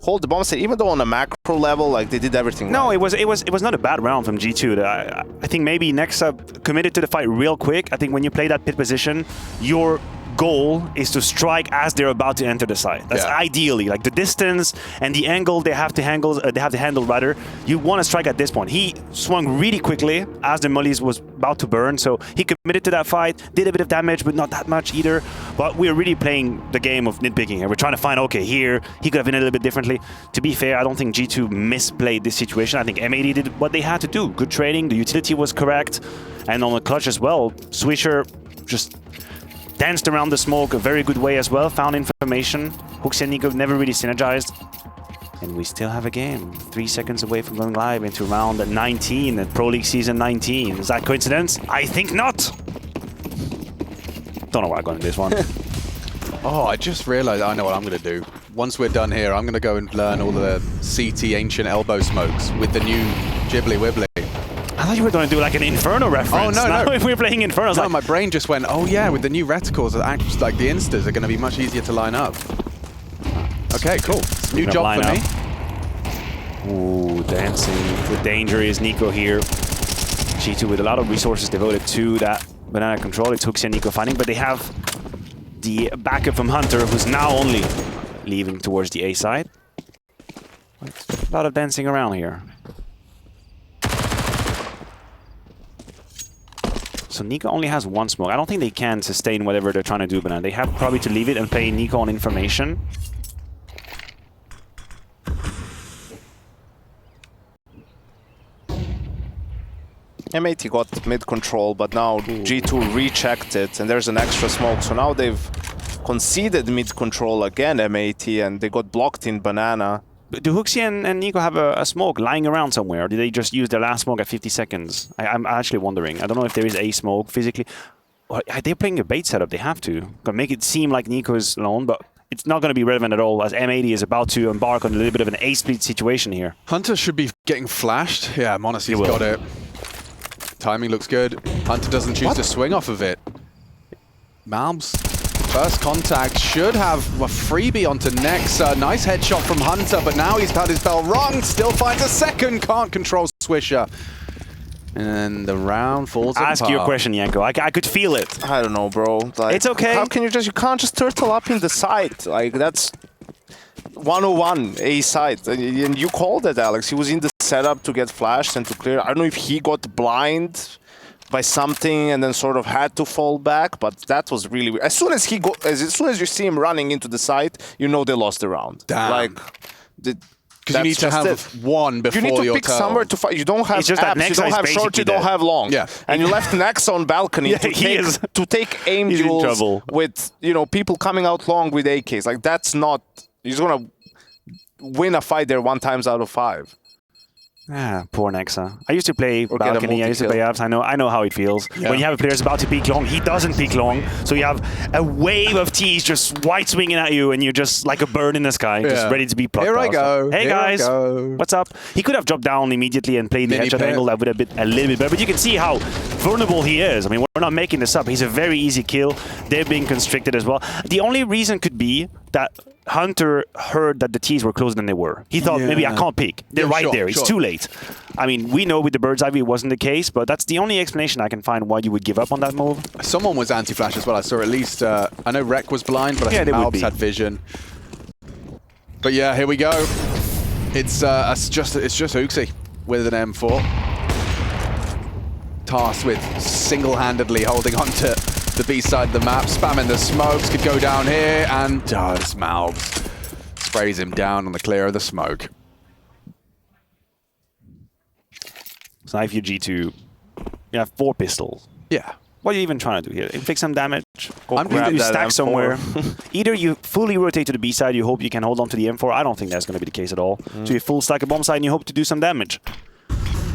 Speaker 1: hold the bomb set, even though on a macro level, like they did everything.
Speaker 3: No,
Speaker 1: right.
Speaker 3: it was not a bad round from G2. I think maybe Nexa committed to the fight real quick. I think when you play that pit position, your goal is to strike as they're about to enter the site. That's ideally like the distance and the angle they have to handle. Rather, you want to strike at this point. He swung really quickly as the mollies was about to burn, so he committed to that fight. Did a bit of damage, but not that much either. But we're really playing the game of nitpicking here. We're trying to find, okay, here he could have been a little bit differently. To be fair, I don't think G2 misplayed this situation. I think M80 did what they had to do. Good trading. The utility was correct, and on the clutch as well. Swisher just danced around the smoke a very good way as well, found information. Hooks and NiKo never really synergized. And we still have a game. 3 seconds away from going live into round 19 at Pro League Season 19. Is that coincidence? I think not. Don't know where I'm going with this one.
Speaker 2: Oh, I just realized I know what I'm going to do. Once we're done here, I'm going to go and learn all the CT ancient elbow smokes with the new Jibbly Wibbly.
Speaker 3: I thought you were going to do like an Inferno reference.
Speaker 2: Oh, no.
Speaker 3: If we were playing Inferno,
Speaker 2: no, my brain just went, oh yeah, with the new reticles, like the instas are going to be much easier to line up. Okay, cool. New job for me.
Speaker 3: Ooh, dancing with danger is NiKo here. G2 with a lot of resources devoted to that banana control. It took NiKo fighting, but they have the backup from Hunter, who's now only leaving towards the A side. A lot of dancing around here. So NiKo only has 1 smoke. I don't think they can sustain whatever they're trying to do, but they have probably to leave it and play NiKo on information.
Speaker 1: M80 got mid control, but now G2 rechecked it, and there's an extra smoke. So now they've conceded mid control again, M80, and they got blocked in banana.
Speaker 3: Do Huxi and NiKo have a smoke lying around somewhere, or did they just use their last smoke at 50 seconds? I'm actually wondering. I don't know if there is a smoke physically. They're playing a bait setup. They have to. Gonna make it seem like NiKo is alone, but it's not going to be relevant at all, as M80 is about to embark on a little bit of an A-split situation here.
Speaker 2: Hunter should be getting flashed. Yeah, Monacy's got it. Timing looks good. Hunter doesn't choose to swing off of it. Malbs, first contact, should have a freebie onto Nexa. Nice headshot from Hunter, but now he's had his bell rung. Still finds a second, can't control Swisher. And the round falls apart.
Speaker 3: Ask your question, Yanko. I could feel it.
Speaker 1: I don't know, bro. Like,
Speaker 3: it's okay.
Speaker 1: How can you can't just turtle up in the site. Like, that's 101 A site. And you called it, Alex. He was in the setup to get flashed and to clear. I don't know if he got blind by something and then sort of had to fall back, but that was really weird. As soon as you see him running into the site, you know they lost the round.
Speaker 2: Damn.
Speaker 1: Like,
Speaker 2: because you need to have one before
Speaker 1: you need to
Speaker 2: your
Speaker 1: pick
Speaker 2: turn.
Speaker 1: somewhere to fight. You don't have
Speaker 3: just
Speaker 1: apps, you don't have short, you don't have long.
Speaker 2: Yeah.
Speaker 1: And you left Nexa on balcony to take aim duels with, you know, people coming out long with AKs. Like, that's not... He's going to win a fight there 1 time out of 5.
Speaker 3: Ah, poor Nexa. I used to play balcony, I used to play apps. I know how it feels. Yeah. When you have a player about to peek long, he doesn't peek long. So you have a wave of T's just white swinging at you, and you're just like a bird in the sky, just ready to be plucked off.
Speaker 2: Here I go.
Speaker 3: Hey guys, what's up? He could have dropped down immediately and played the headshot angle. That would have been a little bit better. But you can see how vulnerable he is. I mean, we're not making this up. He's a very easy kill. They're being constricted as well. The only reason could be that Hunter heard that the T's were closer than they were. He thought, maybe I can't peek. They're right there. It's too late. I mean, we know with the bird's eye view it wasn't the case, but that's the only explanation I can find why you would give up on that move.
Speaker 2: Someone was anti-flash as well. I saw at least, I know Reck was blind, but I think Malbs had vision. But yeah, here we go. It's just Huxi with an M4. Tasked with single-handedly holding on to the B side of the map, spamming the smokes, could go down here, and does Malbs. Sprays him down on the clear of the smoke.
Speaker 3: So now if you G2, you have 4 pistols.
Speaker 2: Yeah.
Speaker 3: What are you even trying to do here? Inflict some damage,
Speaker 1: I'm grab
Speaker 3: you
Speaker 1: that
Speaker 3: stack
Speaker 1: M4
Speaker 3: somewhere. Either you fully rotate to the B side, you hope you can hold on to the M4. I don't think that's going to be the case at all. So you full stack a bomb side and you hope to do some damage.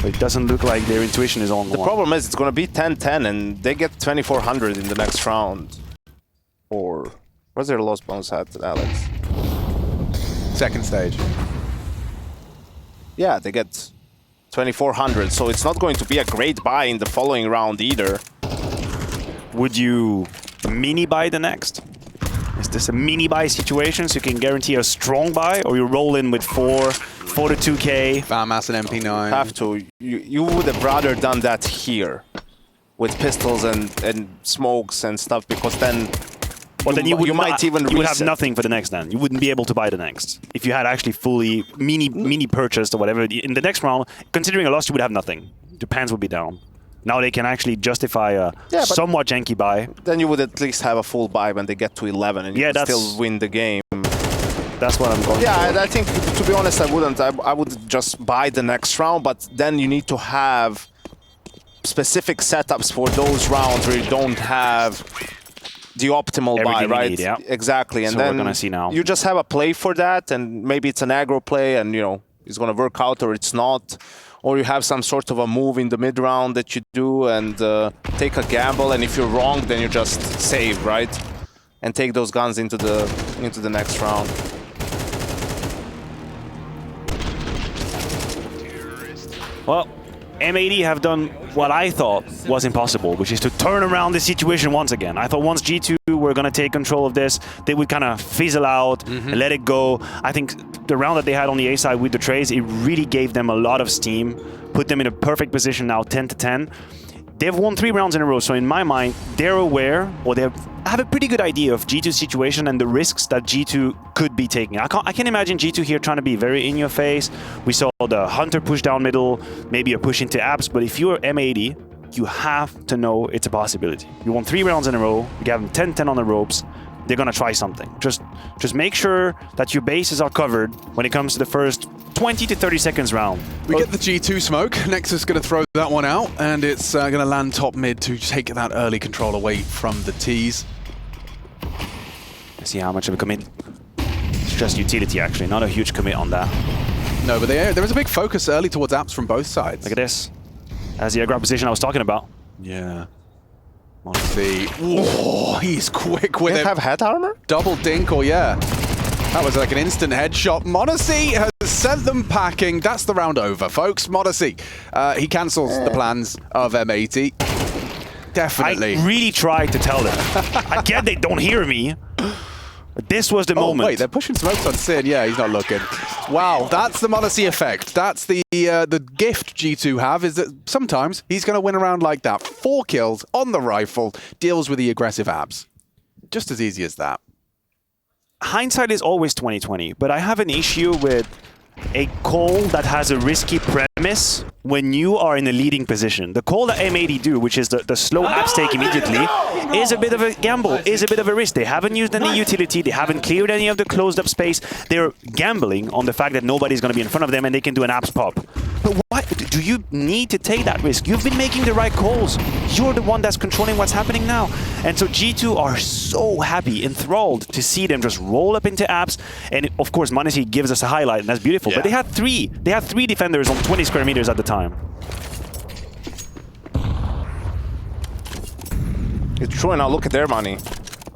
Speaker 3: But it doesn't look like their intuition is on.
Speaker 1: The problem is it's going to be 10-10 and they get 2400 in the next round. Or what's their lost bonus at, Alex?
Speaker 2: Second stage.
Speaker 1: Yeah, they get 2400, so it's not going to be a great buy in the following round either.
Speaker 3: Would you mini buy the next? Is this a mini buy situation so you can guarantee a strong buy, or you roll in with 4 to 2k?
Speaker 2: Farmass and MP9.
Speaker 1: Have to. You would have rather done that here with pistols and smokes and stuff, because then you would have nothing for the next then. You wouldn't be able to buy the next. If you had actually fully mini purchased or whatever, in the next round, considering a loss, you would have nothing. The pants would be down. Now they can actually justify a somewhat janky buy. Then you would at least have a full buy when they get to 11 and you can still win the game. That's what I'm going for. Yeah, I think, to be honest, I wouldn't. I would just buy the next round, but then you need to have specific setups for those rounds where you don't have the optimal buy, right? Need, yeah. Exactly. And so then we're gonna see now. You just have a play for that, and maybe it's an aggro play, and you know it's gonna work out, or it's not. Or you have some sort of a move in the mid round that you do and take a gamble, and if you're wrong, then you just save, right? And take those guns into the next round. Well, M80 have done what I thought was impossible, which is to turn around the situation once again. I thought once G2 were going to take control of this, they would kind of fizzle out and let it go. I think the round that they had on the A side with the trays, it really gave them a lot of steam, put them in a perfect position now, 10-10. They've won 3 rounds in a row, so in my mind, they're aware, or they have a pretty good idea of G2's situation and the risks that G2 could be taking. I can imagine G2 here trying to be very in your face. We saw the Hunter push down middle, maybe a push into apps, but if you're M80, you have to know it's a possibility. You won 3 rounds in a row, you have them 10-10 on the ropes.
Speaker 3: they're gonna try something. Just make sure that your bases are covered when it comes to the first 20 to 30 seconds round.
Speaker 2: We get the G2 smoke. Nexus going to throw that one out, and it's going to land top mid to take that early control away from the T's.
Speaker 3: See how much of a commit. It's just utility, actually, not a huge commit on that.
Speaker 2: No, but there is a big focus early towards apps from both sides.
Speaker 3: Look at this. That's the grab position I was talking about.
Speaker 2: Yeah. Monty. Oh, he's quick with
Speaker 1: Didn't
Speaker 2: it.
Speaker 1: have head armor?
Speaker 2: Double dinkle, yeah. That was like an instant headshot. m80 has sent them packing. That's the round over, folks. m80, he cancels the plans of M80. Definitely.
Speaker 3: I really tried to tell them. I get they don't hear me. But this was the moment.
Speaker 2: Wait, they're pushing smokes on Sin. Yeah, he's not looking. Wow, that's the m80 effect. That's the gift G2 have, is that sometimes he's going to win around like that. 4 kills on the rifle, deals with the aggressive abs. Just as easy as that.
Speaker 3: Hindsight is always 20/20, but I have an issue with a call that has a risky premise when you are in a leading position. The call that M80 do, which is the slow abs take immediately, is a bit of a gamble, is a bit of a risk. They haven't used any utility, they haven't cleared any of the closed up space. They're gambling on the fact that nobody's going to be in front of them and they can do an abs pop. But why do you need to take that risk? You've been making the right calls. You're the one that's controlling what's happening now. And so G2 are so happy, enthralled to see them just roll up into abs. And of course, m80 gives us a highlight, and that's beautiful.
Speaker 2: Yeah.
Speaker 3: But they had three defenders on 20 square meters at the time.
Speaker 1: It's true, and now look at their money.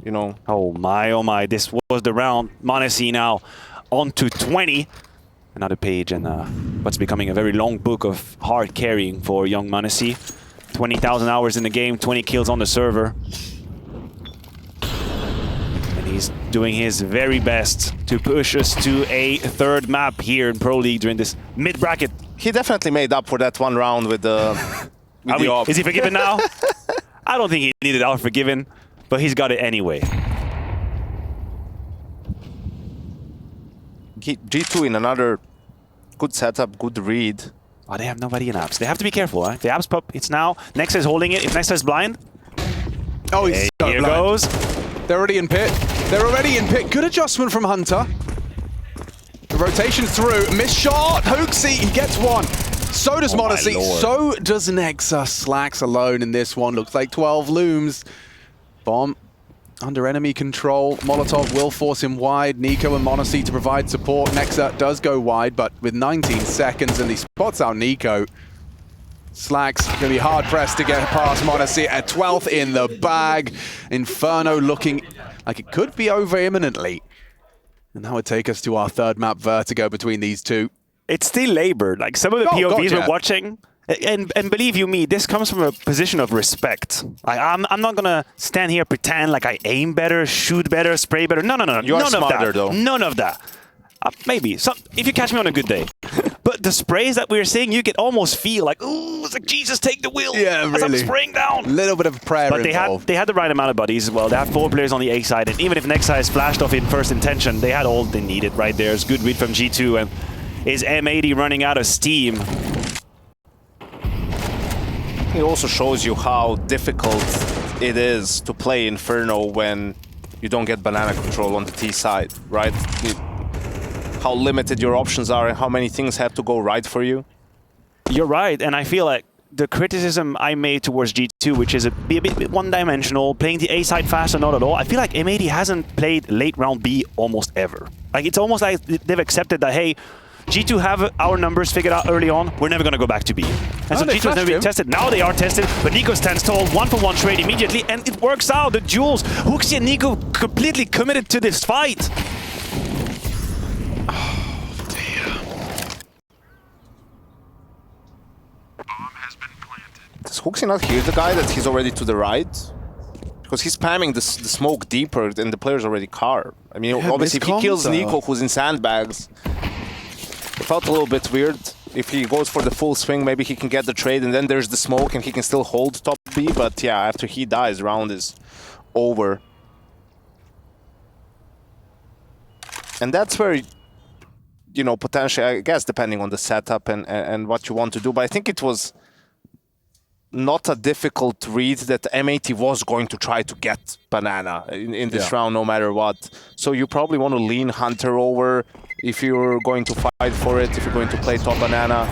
Speaker 1: You know.
Speaker 3: Oh my, this was the round. m80 now on to 20. Another page and what's becoming a very long book of hard carrying for young m80. 20,000 hours in the game, 20 kills on the server. And he's doing his very best to push us to a third map here in Pro League during this mid-bracket.
Speaker 1: He definitely made up for that one round with the...
Speaker 3: Is he forgiven now? I don't think he needed our forgiven, but he's got it anyway.
Speaker 1: G2 in another good setup, good read.
Speaker 3: Oh, they have nobody in apps. They have to be careful, huh? The apps pop, it's now. Nexa is holding it. If Nexa is blind...
Speaker 2: Oh, he's so
Speaker 3: here
Speaker 2: blind.
Speaker 3: goes.
Speaker 2: They're already in pit. They're already in pit. Good adjustment from Hunter. The rotation through. Miss shot. Hooksy, he gets one. So does m80. So does Nexa. slaxz alone in this one. Looks like 12 looms. Bomb under enemy control. Molotov will force him wide. NiKo and m80 to provide support. Nexa does go wide, but with 19 seconds, and he spots out NiKo. slaxz going to be hard-pressed to get past m80 at 12th in the bag. Inferno looking like it could be over imminently. And that would take us to our third map, Vertigo, between these two.
Speaker 3: It's still labored. Like some of the POVs we're watching, and believe you me, this comes from a position of respect. Like, I'm not gonna stand here pretend like I aim better, shoot better, spray better. No.
Speaker 1: You are
Speaker 3: none
Speaker 1: smarter,
Speaker 3: of that.
Speaker 1: though.
Speaker 3: None of that. Maybe if you catch me on a good day. But the sprays that we're seeing, you can almost feel like, ooh, it's like Jesus, take the wheel.
Speaker 2: Yeah,
Speaker 3: as I'm
Speaker 2: really.
Speaker 3: spraying down.
Speaker 2: A little bit of prayer
Speaker 3: But
Speaker 2: involved.
Speaker 3: they had the right amount of buddies as well. They had 4 players on the A side, and even if Nexa is flashed off in first intention, they had all they needed right there. It's good read from G2, and is M80 running out of steam?
Speaker 1: It also shows you how difficult it is to play Inferno when you don't get banana control on the T side, right? How limited your options are and how many things have to go right for you.
Speaker 3: You're right, and I feel like the criticism I made towards G2, which is a bit one-dimensional, playing the A side fast or not at all, I feel like M80 hasn't played late round B almost ever. Like, it's almost like they've accepted that, hey, G2 have our numbers figured out early on, we're never going to go back to B. And so G2 has never been tested. Now they are tested, but NiKo stands tall, 1-for-1 trade immediately, and it works out. The duels, Hooksy and NiKo completely committed to this fight.
Speaker 1: Does Hooksy not hear the guy that he's already to the right? Because he's spamming the smoke deeper and the player's already car. I mean, obviously if he kills NiKo, who's in sandbags, it felt a little bit weird. If he goes for the full swing, maybe he can get the trade and then there's the smoke and he can still hold top B. But yeah, after he dies, round is over. And that's where, you know, potentially, I guess, depending on the setup and what you want to do. But I think it was not a difficult read that M80 was going to try to get Banana in this round no matter what. So you probably want to lean Hunter over if you're going to fight for it, if you're going to play top Banana.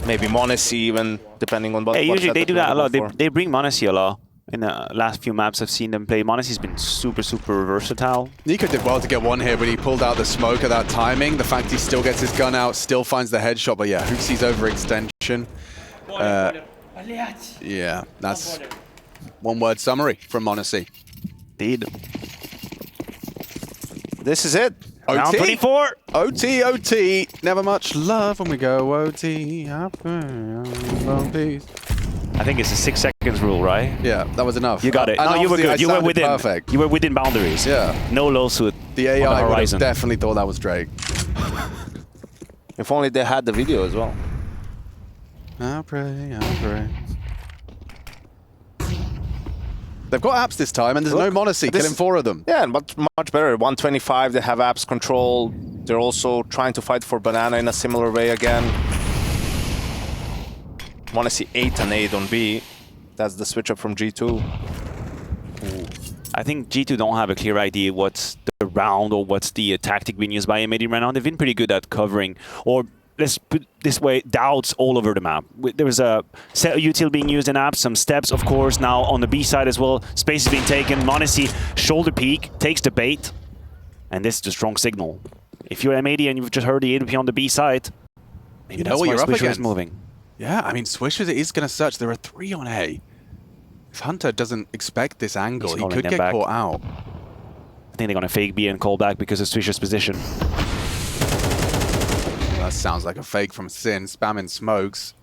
Speaker 1: Maybe m80 even, depending on what
Speaker 3: usually
Speaker 1: what
Speaker 3: they do that a lot.
Speaker 1: for.
Speaker 3: They bring m80 a lot. In the last few maps I've seen them play, m80's been super, super versatile.
Speaker 2: NiKo did well to get one here, but he pulled out the smoke at that timing. The fact he still gets his gun out, still finds the headshot, but yeah, HooXi's overextension. Yeah, that's one-word summary from m80.
Speaker 3: Indeed.
Speaker 1: This is it.
Speaker 3: Round 24.
Speaker 2: OT, OT. Never much love when we go OT.
Speaker 3: I think it's a 6 seconds rule, right?
Speaker 2: Yeah, that was enough.
Speaker 3: You got it.
Speaker 2: And
Speaker 3: No, you were
Speaker 2: obviously
Speaker 3: good. You were
Speaker 2: sounded
Speaker 3: within.
Speaker 2: perfect.
Speaker 3: You were within boundaries.
Speaker 2: Yeah.
Speaker 3: No lawsuit.
Speaker 2: The
Speaker 3: on
Speaker 2: AI
Speaker 3: the
Speaker 2: would have
Speaker 3: horizon.
Speaker 2: definitely thought that was Drake.
Speaker 1: If only they had the video as well.
Speaker 2: I pray, I pray. They've got apps this time, and there's no m80, killing 4 of them.
Speaker 1: Yeah, but much better. 125, they have apps control. They're also trying to fight for Banana in a similar way again. Want to see 8 and 8 on B. That's the switch up from G2.
Speaker 3: I think G2 don't have a clear idea what's the round or what's the tactic being used by M80 right now. They've been pretty good at covering, or let's put it this way, doubts all over the map. There was a set util being used in apps, some steps, of course, now on the B side as well. Space is being taken. m80 shoulder peek, takes the bait, and this is the strong signal. If you're M80 and you've just heard the AWP on the B side, maybe that's why
Speaker 2: you're up
Speaker 3: Swisher
Speaker 2: against.
Speaker 3: is moving.
Speaker 2: Yeah, I mean, Swisher is going to search. There are 3 on A. If Hunter doesn't expect this angle,
Speaker 3: He's
Speaker 2: he
Speaker 3: calling
Speaker 2: could
Speaker 3: them
Speaker 2: get
Speaker 3: back.
Speaker 2: caught out.
Speaker 3: I think they're going to fake B and call back because of Swisher's position.
Speaker 2: That sounds like a fake from Sin, spamming smokes.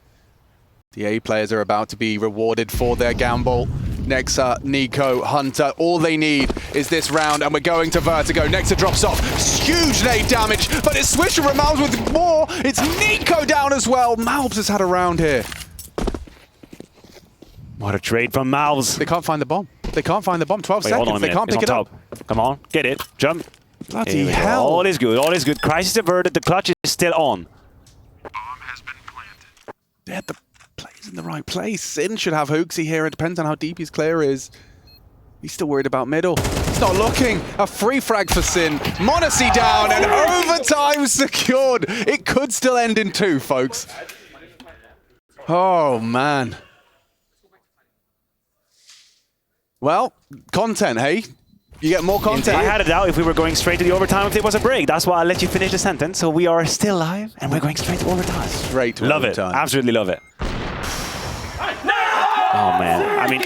Speaker 2: The A players are about to be rewarded for their gamble. Nexa, NiKo, Hunter, all they need is this round, and we're going to Vertigo. Nexa drops off, huge nade damage, but it's Swisher and Malbs with more. It's NiKo down as well. Malbs has had a round here.
Speaker 3: What a trade from Malbs.
Speaker 2: They can't find the bomb. They can't find the bomb. 12
Speaker 3: Wait, hold on
Speaker 2: seconds.
Speaker 3: a
Speaker 2: They
Speaker 3: minute.
Speaker 2: can't
Speaker 3: It's
Speaker 2: pick it
Speaker 3: on
Speaker 2: up.
Speaker 3: top. Come on, get it. Jump.
Speaker 2: Bloody
Speaker 3: There we go.
Speaker 2: hell.
Speaker 3: All is good. All is good. Crisis averted. The clutch is still on.
Speaker 2: They had the plays in the right place. Sin should have HooXi here. It depends on how deep his clear is. He's still worried about middle. He's not looking. A free frag for Sin. m80 down and overtime secured. It could still end in 2, folks. Oh, man. Well, content, hey? You get more content.
Speaker 3: I had a doubt if we were going straight to the overtime if there was a break. That's why I let you finish the sentence. So we are still live and we're going straight to overtime.
Speaker 2: Straight to
Speaker 3: Love
Speaker 2: overtime.
Speaker 3: it. Absolutely love it. Oh, man. I mean,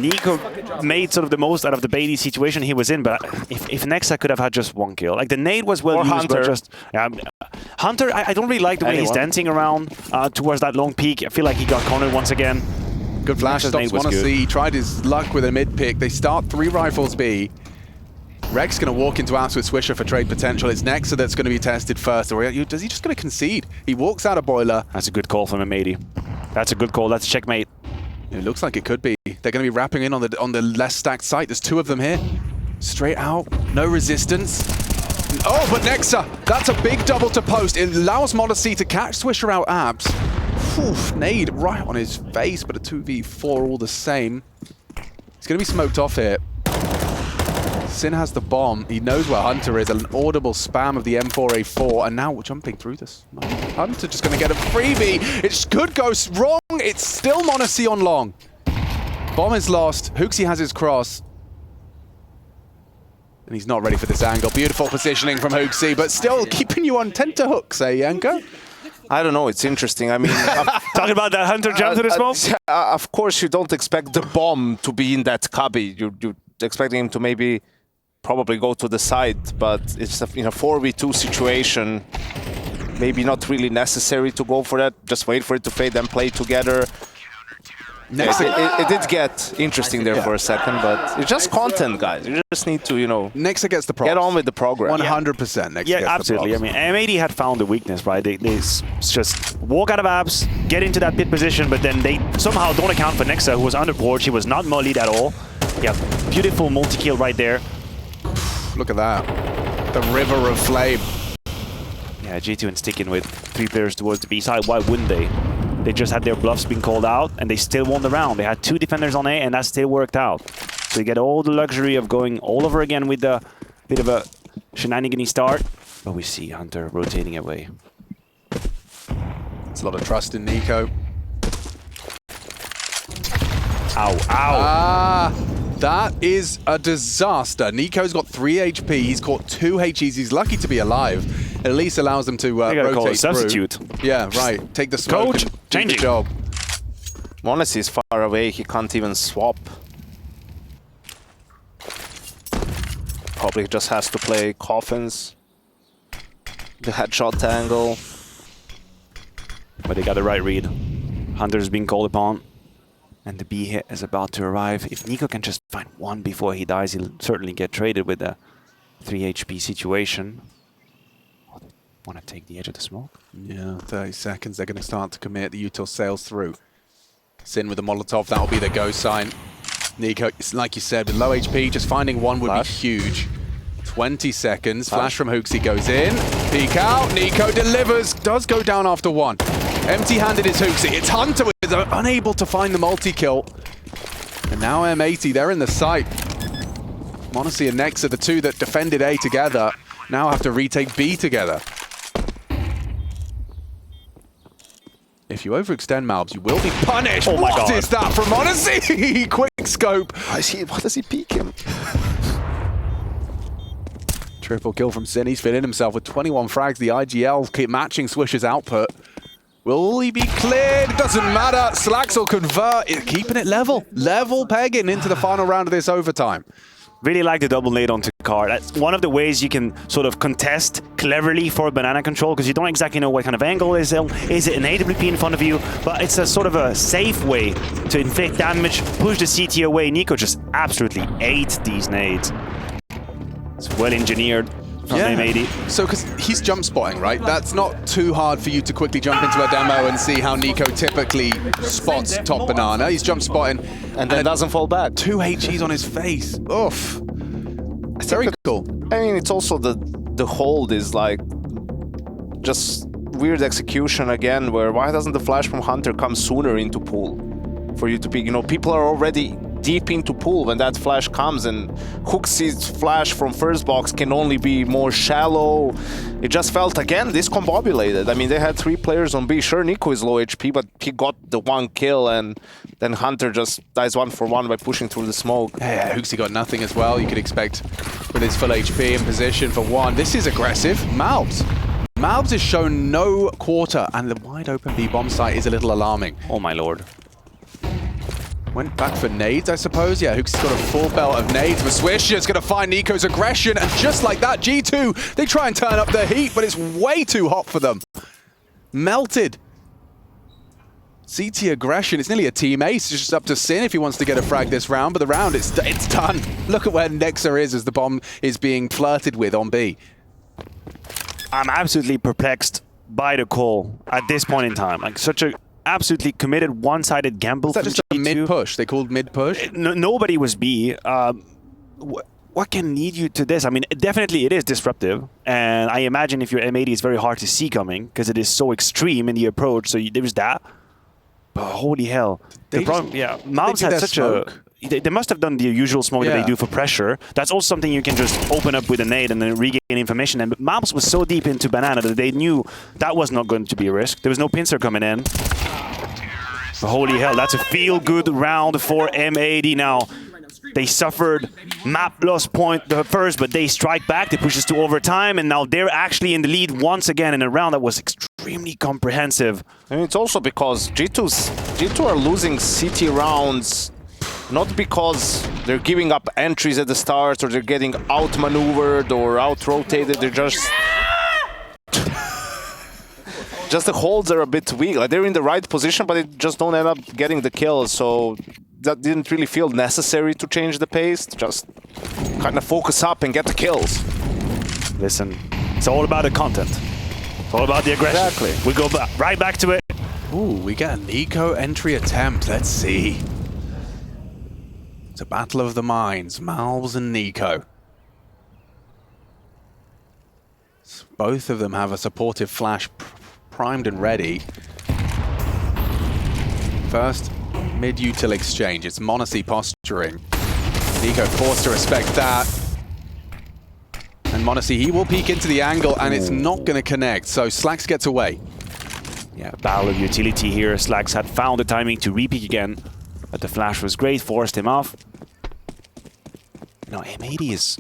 Speaker 3: NiKo made sort of the most out of the baity situation he was in, but if Nexa could have had just 1 kill. Like, the nade was well
Speaker 1: Or
Speaker 3: used,
Speaker 1: Hunter.
Speaker 3: but just... Hunter, I don't really like the way he's dancing around towards that long peak. I feel like he got cornered once again.
Speaker 2: Good flash,
Speaker 3: Nexa's
Speaker 2: stops
Speaker 3: nade was
Speaker 2: m80.
Speaker 3: good.
Speaker 2: He tried his luck with a mid-pick. They start 3 rifles B. Reck's going to walk into apps with Swisher for trade potential. It's Nexa that's going to be tested first. Or is he just going to concede? He walks out of Boiler.
Speaker 3: That's a good call from M80. That's a good call. That's a checkmate.
Speaker 2: It looks like it could be. They're going to be wrapping in on the less stacked site. There's 2 of them here. Straight out. No resistance. Oh, but Nexa, that's a big double to post. It allows m80 to catch Swisher out apps. Oof, nade right on his face, but a 2v4 all the same. He's going to be smoked off here. Sin has the bomb. He knows where Hunter is. An audible spam of the M4A4, and now we're jumping through this. Hunter just going to get a freebie. It could go wrong. It's still m80 on long. Bomb is lost. HooXi has his cross. And he's not ready for this angle. Beautiful positioning from HooXi, but still keeping you on tenterhooks, eh, Yanko?
Speaker 1: I don't know, it's interesting. I mean,
Speaker 3: Talking about that Hunter jump to the smoke?
Speaker 1: of course you don't expect the bomb to be in that cubby. You're expecting him to maybe probably go to the side, but it's in a 4v2 situation. Maybe not really necessary to go for that. Just wait for it to fade, then play together. It did get interesting there for a second, but it's just content, guys. You just need to,
Speaker 2: Nexa gets the props.
Speaker 1: get on with the program.
Speaker 2: 100% Nexa
Speaker 3: Yeah,
Speaker 2: gets
Speaker 3: absolutely.
Speaker 2: the
Speaker 3: I
Speaker 2: props.
Speaker 3: mean, M80 had found the weakness, right? They just walk out of apps, get into that pit position, but then they somehow don't account for Nexa, who was under porch. He was not mollied at all. Yeah, beautiful multi-kill right there.
Speaker 2: Look at that. The river of flame.
Speaker 3: Yeah, G2 and sticking with 3 players towards the B side. Why wouldn't they? They just had their bluffs being called out, and they still won the round. They had 2 defenders on A, and that still worked out. So you get all the luxury of going all over again with a bit of a shenanigan-y start. But we see Hunter rotating away.
Speaker 2: It's a lot of trust in NiKo.
Speaker 3: Ow, ow.
Speaker 2: Ah, that is a disaster. NiKo's got 3 HP. He's caught 2 HEs. He's lucky to be alive. It at least allows them to rotate
Speaker 3: call a
Speaker 2: through.
Speaker 3: substitute.
Speaker 2: Yeah, right. Take the smoke.
Speaker 3: Coach,
Speaker 2: and do the
Speaker 3: changing.
Speaker 2: job.
Speaker 1: Honestly, he's far away. He can't even swap. Probably just has to play coffins. The headshot angle.
Speaker 3: But they got the right read. Hunter's being called upon. And the B hit is about to arrive. If NiKo can just find one before he dies, he'll certainly get traded with a 3 HP situation. Want to take the edge of the smoke?
Speaker 2: Yeah, 30 seconds. They're going to start to commit. The util sails through. Sin with the Molotov. That'll be the go sign. NiKo, like you said, with low HP, just finding one would be huge. 20 seconds. Flash from HooXi goes in. Peek out. NiKo delivers. Does go down after 1. Empty-handed is HooXi. It's Hunter with unable to find the multi-kill. And now M80, they're in the sight. m80 and Nex are the 2 that defended A together. Now have to retake B together. If you overextend Malbs, you will be punished.
Speaker 3: Oh my God.
Speaker 2: What is that from m80? Quick scope.
Speaker 1: Why does he peek him?
Speaker 2: Triple kill from Sin. He's fitting himself with 21 frags. The IGL keep matching Swish's output. Will he be cleared? Doesn't matter. slaxz will convert. Keeping it level. Level pegging into the final round of this overtime.
Speaker 3: Really like the double nade onto car. That's one of the ways you can sort of contest cleverly for banana control, because you don't exactly know what kind of angle is it. Is it an AWP in front of you? But it's a sort of a safe way to inflict damage, push the CT away. NiKo just absolutely ate these nades. It's well engineered from M80.
Speaker 2: So, because he's jump spotting, right? That's not too hard for you to quickly jump into a demo and see how NiKo typically spots top banana. He's jump spotting.
Speaker 1: And then doesn't fall back.
Speaker 2: 2 HEs on his face. Oof. It's very cool.
Speaker 1: I mean, it's also the hold is like just weird execution again, where why doesn't the flash from Hunter come sooner into pool for you to pick? You know, people are already deep into pool when that flash comes, and HooXi's flash from first box can only be more shallow. It just felt, again, discombobulated. I mean, they had 3 players on B. Sure, NiKo is low HP, but he got the 1 kill, and then Hunter just dies 1 for 1 by pushing through the smoke.
Speaker 2: Yeah, HooXi got nothing as well. You could expect with his full HP in position for 1. This is aggressive. Malbs has shown no quarter, and the wide open B bomb site is a little alarming.
Speaker 3: Oh my lord.
Speaker 2: Went back for nades, I suppose. Yeah, HooXi's got a full belt of nades, but Swish is going to find NiKo's aggression, and just like that, G2, they try and turn up the heat, but it's way too hot for them. Melted. CT aggression, it's nearly a team ace. It's just up to Sin if he wants to get a frag this round, but the round, it's done. Look at where Nexa is as the bomb is being flirted with on B.
Speaker 3: I'm absolutely perplexed by the call at this point in time. Like, such a absolutely committed one-sided gamble.
Speaker 2: Is that just a mid-push? They called mid-push?
Speaker 3: Nobody was B. What can lead you to this? I mean, definitely it is disruptive. And I imagine if you're M80, it's very hard to see coming because it is so extreme in the approach. So there's that. But holy hell. Malbs had such smoke. They must have done the usual smoke that they do for pressure. That's also something you can just open up with a nade and then regain information. And Malbs was so deep into banana that they knew that was not going to be a risk. There was no pincer coming in. But holy hell, that's a feel-good round for M80 now. They suffered map loss point the first, but they strike back. They push us to overtime, and now they're actually in the lead once again in a round that was extremely comprehensive.
Speaker 1: I mean, it's also because G2 are losing CT rounds, not because they're giving up entries at the start or they're getting outmaneuvered or out-rotated. They're just the holds are a bit weak. Like, they're in the right position, but they just don't end up getting the kills. So that didn't really feel necessary to change the pace. Just kind of focus up and get the kills.
Speaker 3: Listen, it's all about the content. It's all about the aggression.
Speaker 1: Exactly.
Speaker 3: We go right back to it.
Speaker 2: Ooh, we get a NiKo entry attempt. Let's see. It's a battle of the minds, Malbs and NiKo. Both of them have a supportive flash primed and ready. First mid-util exchange. It's m80 posturing. NiKo forced to respect that. And m80, he will peek into the angle, and it's not going to connect. So slaxz gets away.
Speaker 3: Yeah, battle of utility here. slaxz had found the timing to re-peek again, but the flash was great, forced him off. Now M80 is,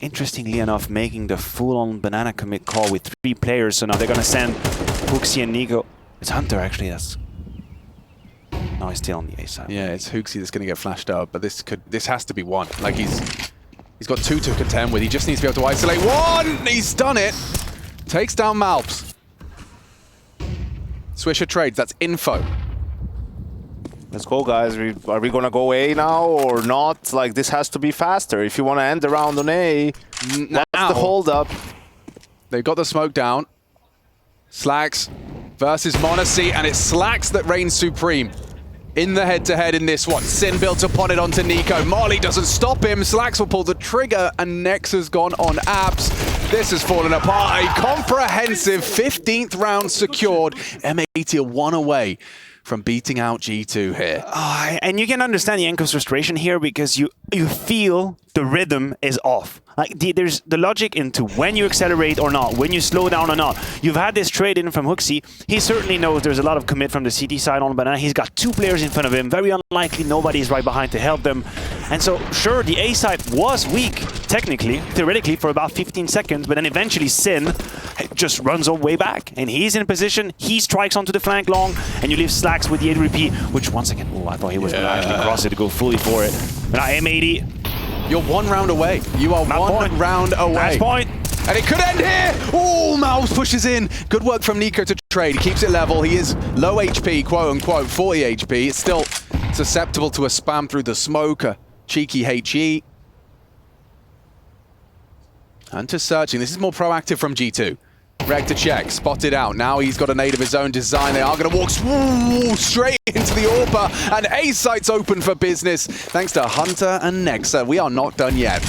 Speaker 3: interestingly enough, making the full-on banana commit call with 3 players. So now they're going to send HooXi and NiKo. It's Hunter, actually. That's... No, he's still on the A side.
Speaker 2: Yeah, it's HooXi that's going to get flashed up, but this has to be one. Like, he's got 2 to contend with. He just needs to be able to isolate one. He's done it. Takes down Malps. Swisher trades. That's info.
Speaker 1: Let's go, guys. Are we gonna go A now or not? Like, this has to be faster. If you want to end the round on A, what's the hold up?
Speaker 2: They've got the smoke down. slaxz versus m80, and it's slaxz that reigns supreme in the head-to-head in this one. Sin built upon it onto NiKo. Marley doesn't stop him. slaxz will pull the trigger, and Nex has gone on abs. This has fallen apart. A comprehensive 15th round secured. M80 are 1 away from beating out G2 here.
Speaker 3: And you can understand the NiKo's frustration here because you feel the rhythm is off. Like there's the logic into when you accelerate or not, when you slow down or not. You've had this trade in from HooXi. He certainly knows there's a lot of commit from the CT side on banana. He's got 2 players in front of him. Very unlikely nobody's right behind to help them. And so, sure, the A side was weak, technically, theoretically, for about 15 seconds, but then eventually Sin just runs all way back. And he's in a position, he strikes onto the flank long, and you leave slaxz with the 8-repeat, which once again, oh, I thought he was going to actually cross it to go fully for it. But now M80...
Speaker 2: You're 1 round away. You are one round away.
Speaker 3: Match point.
Speaker 2: And it could end here. Oh, Malps pushes in. Good work from NiKo to trade. Keeps it level. He is low HP, quote unquote, 40 HP. It's still susceptible to a spam through the smoke. Cheeky HE. Hunter searching. This is more proactive from G2. Reck to check, spotted out. Now he's got a nade of his own design. They are going to walk straight into the AWP, and A site's open for business thanks to Hunter and Nexa. We are not done yet.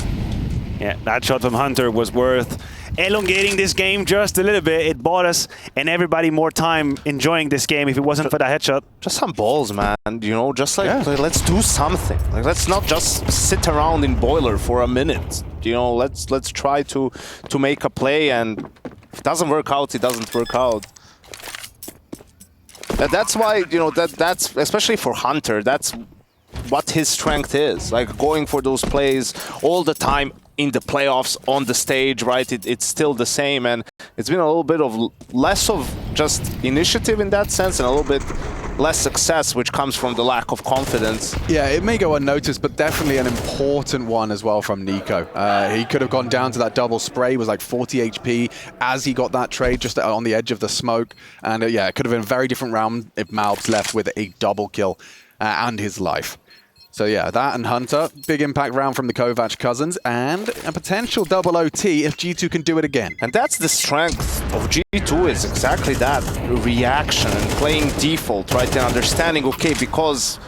Speaker 3: Yeah, that shot from Hunter was worth elongating this game just a little bit. It bought us and everybody more time enjoying this game if it wasn't for that headshot.
Speaker 1: Just some balls, man. You know, just like let's do something. Like, let's not just sit around in boiler for a minute. You know, let's try to make a play, and if it doesn't work out, it doesn't work out. That's why, you know, that's especially for Hunter, that's what his strength is. Like, going for those plays all the time in the playoffs, on the stage, right? It's still the same, and it's been a little bit of less of just initiative in that sense, and a little bit less success, which comes from the lack of confidence.
Speaker 2: Yeah, it may go unnoticed, but definitely an important one as well from NiKo. He could have gone down to that double spray. He was like 40 HP as he got that trade just on the edge of the smoke. And yeah, it could have been a very different round if Malps left with a double kill and his life. So yeah, that and Hunter, big impact round from the Kovac cousins, and a potential double OT if G2 can do it again.
Speaker 1: And that's the strength of G2, is exactly that reaction and playing default, right? And understanding, okay, because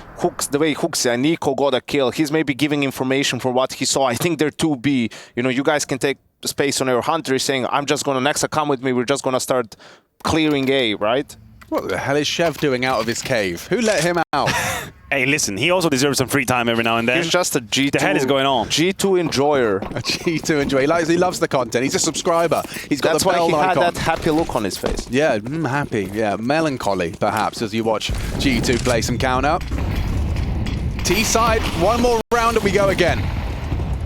Speaker 1: the way HooXi and NiKo got a kill, he's maybe giving information for what he saw. I think they're 2B. You know, you guys can take space on your Hunter. He's saying, I'm just going to Nexa, come with me. We're just going to start clearing A, right?
Speaker 2: What the hell is Chev doing out of his cave? Who let him out?
Speaker 3: Hey, listen, he also deserves some free time every now and then.
Speaker 1: He's just a G2.
Speaker 3: The hell is going on?
Speaker 1: G2 enjoyer.
Speaker 2: A G2 enjoyer. He loves the content. He's a subscriber. He's got
Speaker 1: That's
Speaker 2: the bell
Speaker 1: why he
Speaker 2: icon.
Speaker 1: had that happy look on his face.
Speaker 2: Yeah, happy. Yeah, melancholy, perhaps, as you watch G2 play some counter. T side, one more round and we go again.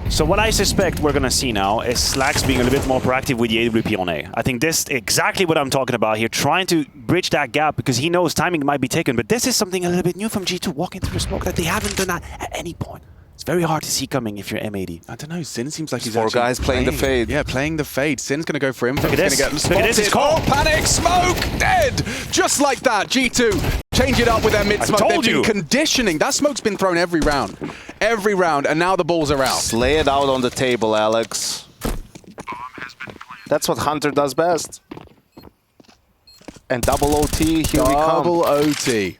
Speaker 3: So what I suspect we're going to see now is slaxz being a little bit more proactive with the AWP on A. I think this exactly what I'm talking about here, trying to bridge that gap because he knows timing might be taken, but this is something a little bit new from G2, walking through the smoke that they haven't done that at any point. It's very hard to see coming if you're M80.
Speaker 2: I don't know, Sin seems like he's
Speaker 1: 4 guys playing the fade.
Speaker 2: Yeah, playing the fade. Sin's going to go for him.
Speaker 3: Look at this. Look at this. It's called.
Speaker 2: Oh, panic, smoke, dead! Just like that, G2 change it up with their mid-smoke.
Speaker 3: I told you.
Speaker 2: Conditioning. That smoke's been thrown every round. Every round, and now the balls are out.
Speaker 1: Lay it out on the table, Alex. That's what Hunter does best. And double OT, here we come.
Speaker 2: Double OT.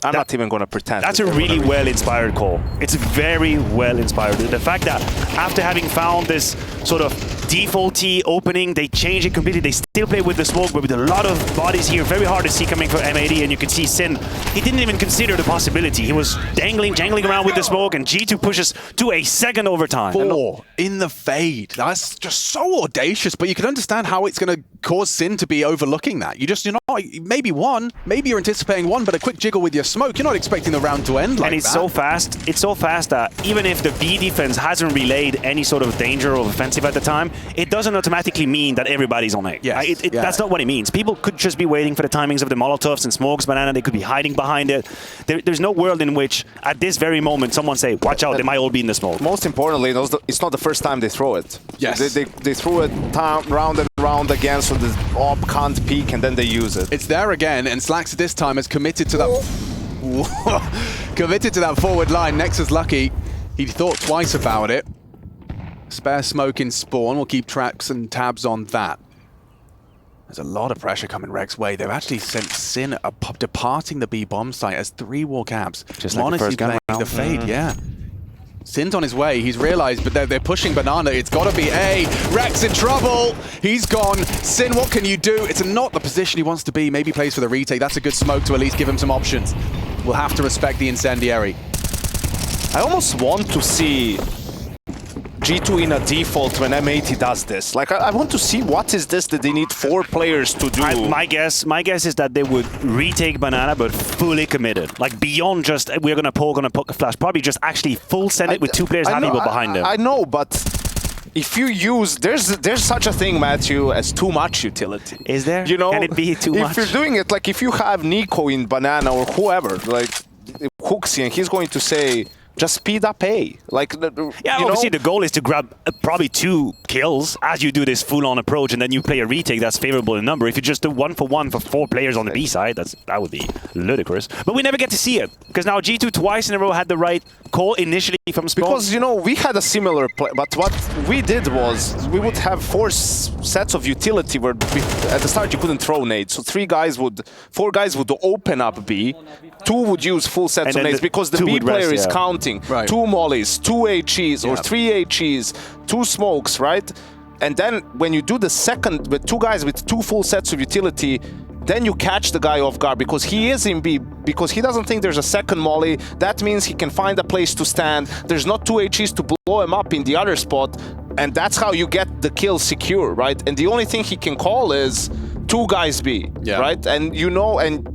Speaker 1: I'm not even going to pretend.
Speaker 3: That's a really well-inspired call. It's very well-inspired. The fact that after having found this sort of default T opening. They change it completely. They still play with the smoke, but with a lot of bodies here. Very hard to see coming from M80, and you can see Sin. He didn't even consider the possibility. He was jangling around with the smoke, and G2 pushes to a second overtime.
Speaker 2: 4 in the fade. That's just so audacious, but you can understand how it's going to cause Sin to be overlooking that. You're not, maybe one, maybe you're anticipating one, but a quick jiggle with your smoke, you're not expecting the round to end like that.
Speaker 3: And it's so fast that even if the B defense hasn't relayed any sort of danger or offensive at the time, it doesn't automatically mean that everybody's on A.
Speaker 2: Yes.
Speaker 3: That's not what it means. People could just be waiting for the timings of the Molotovs and smokes, Banana. They could be hiding behind it. There's no world in which, at this very moment, someone say, watch out, they might all be in the smoke.
Speaker 1: Most importantly, it's not the first time they throw it.
Speaker 2: Yes.
Speaker 1: They threw it round and round again, so the op can't peek, and then they use it.
Speaker 2: It's there again, and slaxz this time has committed to that committed to that forward line. Nexa's lucky. He thought twice about it. Spare smoke in spawn. We'll keep tracks and tabs on that. There's a lot of pressure coming Reck's way. They've actually sent Sin departing the B bomb site as 3 walk abs.
Speaker 3: Just like the first gun round.
Speaker 2: The fade, yeah. Sin's on his way. He's realized, but they're pushing Banana. It's got to be A. Reck's in trouble. He's gone. Sin, what can you do? It's not the position he wants to be. Maybe plays for the retake. That's a good smoke to at least give him some options. We'll have to respect the incendiary.
Speaker 1: I almost want to see G2 in a default when M80 does this. Like, I want to see what is this that they need 4 players to do.
Speaker 3: My guess is that they would retake Banana, but fully committed. Like, beyond just, we're going to poke a flash. Probably just actually full send it with 2 players having people behind them.
Speaker 1: I know, but if you use, there's such a thing, Matthew, as too much utility.
Speaker 3: Is there?
Speaker 1: You know,
Speaker 3: can it be too much?
Speaker 1: If you're doing it, like if you have NiKo in Banana or whoever, like Hooksy, and he's going to say, just speed up A. Like,
Speaker 3: yeah, obviously the goal is to grab probably 2 kills as you do this full-on approach, and then you play a retake that's favorable in number. If you just do 1-for-1 for 4 players on the B side, that would be ludicrous. But we never get to see it, because now G2 twice in a row had the right call initially from spawn.
Speaker 1: Because, you know, we had a similar play, but what we did was we would have 4 sets of utility where at the start you couldn't throw nades. So 4 guys would open up B, 2 would use full sets of nades because the B player is counting.
Speaker 2: Right.
Speaker 1: 2 mollies, 2 HEs, or 3 HEs, 2 smokes, right? And then when you do the second with 2 guys with 2 full sets of utility, then you catch the guy off guard because he is in B, because he doesn't think there's a second molly. That means he can find a place to stand. There's not 2 HEs to blow him up in the other spot, and that's how you get the kill secure, right? And the only thing he can call is 2 guys B, right? And you know, and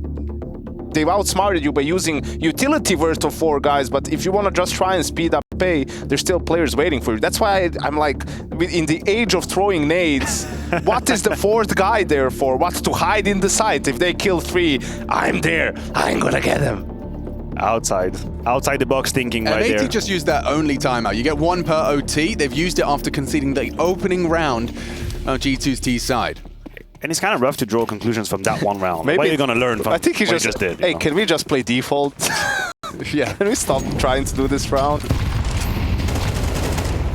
Speaker 1: they've outsmarted you by using utility worth of 4 guys, but if you want to just try and speed up A, there's still players waiting for you. That's why I'm like, in the age of throwing nades, what is the 4th guy there for? What, to hide in the site? If they kill 3, I'm there. I'm gonna get them.
Speaker 3: Outside the box thinking right there.
Speaker 2: M80 just used that only timeout. You get 1 per OT. They've used it after conceding the opening round of G2's T side.
Speaker 3: And it's kind of rough to draw conclusions from that one round.
Speaker 1: Maybe,
Speaker 3: what are you going to learn from
Speaker 1: I think he
Speaker 3: what
Speaker 1: just,
Speaker 3: you just did?
Speaker 1: Hey, can we just play default?
Speaker 2: Yeah.
Speaker 1: Can we stop trying to do this round?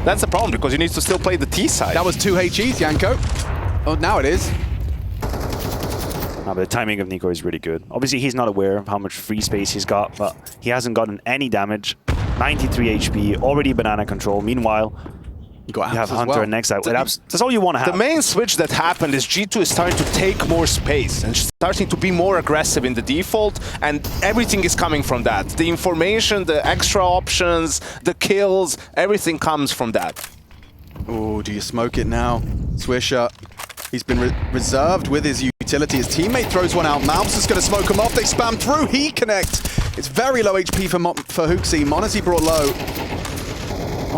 Speaker 1: That's the problem, because you need to still play the T side.
Speaker 2: That was 2 HEs, Yanko. Oh, now it is.
Speaker 3: No, but the timing of NiKo is really good. Obviously, he's not aware of how much free space he's got, but he hasn't gotten any damage. 93 HP, already banana control. Meanwhile, you have Hunter and Next out. That's all you want to have.
Speaker 1: The main switch that happened is G2 is starting to take more space and starting to be more aggressive in the default, and everything is coming from that. The information, the extra options, the kills, everything comes from that.
Speaker 2: Oh, do you smoke it now? Swisher, he's been reserved with his utility. His teammate throws one out. Malms is going to smoke him off. They spam through. He connects. It's very low HP for Hooksy. Monacy brought low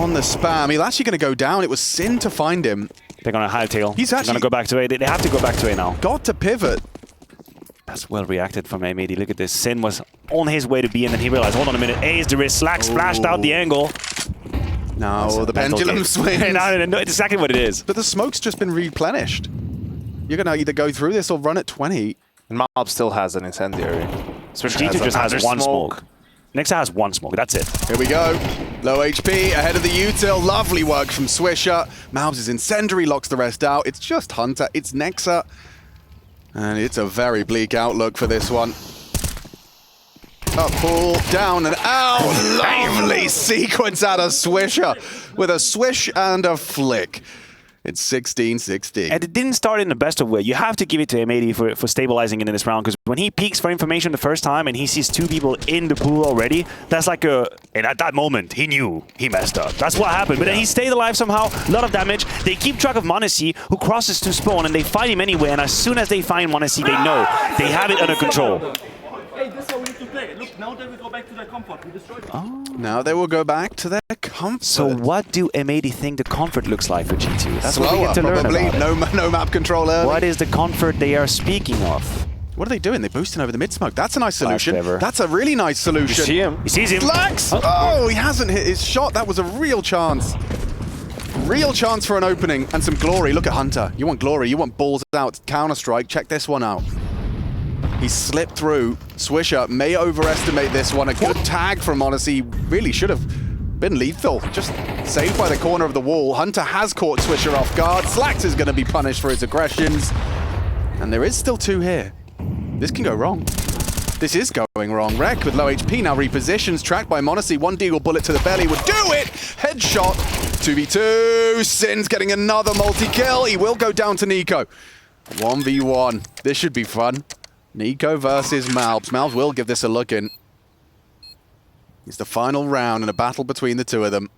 Speaker 2: on the spam. He's actually going to go down. It was Sin to find him.
Speaker 3: They're going to hightail.
Speaker 2: He's actually
Speaker 3: going to go back to A. They have to go back to A now.
Speaker 2: Got to pivot.
Speaker 3: That's well reacted from M80. Look at this. Sin was on his way to B, and then he realized, hold on a minute, A is the risk. slaxz flashed out the angle.
Speaker 2: No, the pendulum swings.
Speaker 3: No, it's exactly what it is.
Speaker 2: But the smoke's just been replenished. You're going to either go through this or run at 20.
Speaker 1: And Malb still has an incendiary.
Speaker 3: G2 just has one smoke. Nexa has one smoke, that's it.
Speaker 2: Here we go. Low HP, ahead of the util. Lovely work from Swisher. Malbs' incendiary locks the rest out. It's just Hunter, it's Nexa. And it's a very bleak outlook for this one. Up, pull, down, and out. Lovely sequence out of Swisher with a swish and a flick. It's 16-16.
Speaker 3: And it didn't start in the best of way. You have to give it to M80 for stabilizing it in this round, because when he peeks for information the first time and he sees 2 people in the pool already, that's like a... And at that moment, he knew he messed up. That's what happened. But then he stayed alive somehow, a lot of damage. They keep track of m80, who crosses to spawn, and they fight him anyway. And as soon as they find m80, they know they have it under control.
Speaker 4: Hey, this is how we need to play. Look, now they will go back to their comfort. We destroyed them.
Speaker 2: Oh. Now they will go back to their comfort.
Speaker 3: So what do M80 think the comfort looks like for G2? That's
Speaker 2: Slower,
Speaker 3: what we get to
Speaker 2: probably.
Speaker 3: learn about.
Speaker 2: No map control early.
Speaker 3: What is the comfort they are speaking of?
Speaker 2: What are they doing? They're boosting over the mid smoke. That's a nice solution.
Speaker 3: clever.
Speaker 2: That's a really nice solution.
Speaker 1: You see him?
Speaker 3: He sees him.
Speaker 2: slaxz! Oh, he hasn't hit his shot. That was a real chance. Real chance for an opening and some glory. Look at Hunter. You want glory. You want balls out. Counter-strike. Check this one out. He slipped through. Swisher may overestimate this one. A good tag from m80. Really should have been lethal. Just saved by the corner of the wall. Hunter has caught Swisher off guard. slaxz is going to be punished for his aggressions. And there is still 2 here. This can go wrong. This is going wrong. Reck with low HP now repositions, tracked by m80. 1 deagle bullet to the belly would do it. Headshot. 2v2. Sin's getting another multi-kill. He will go down to NiKo. 1v1. This should be fun. NiKo versus Malbs. Malbs will give this a look in. It's the final round in a battle between the 2 of them.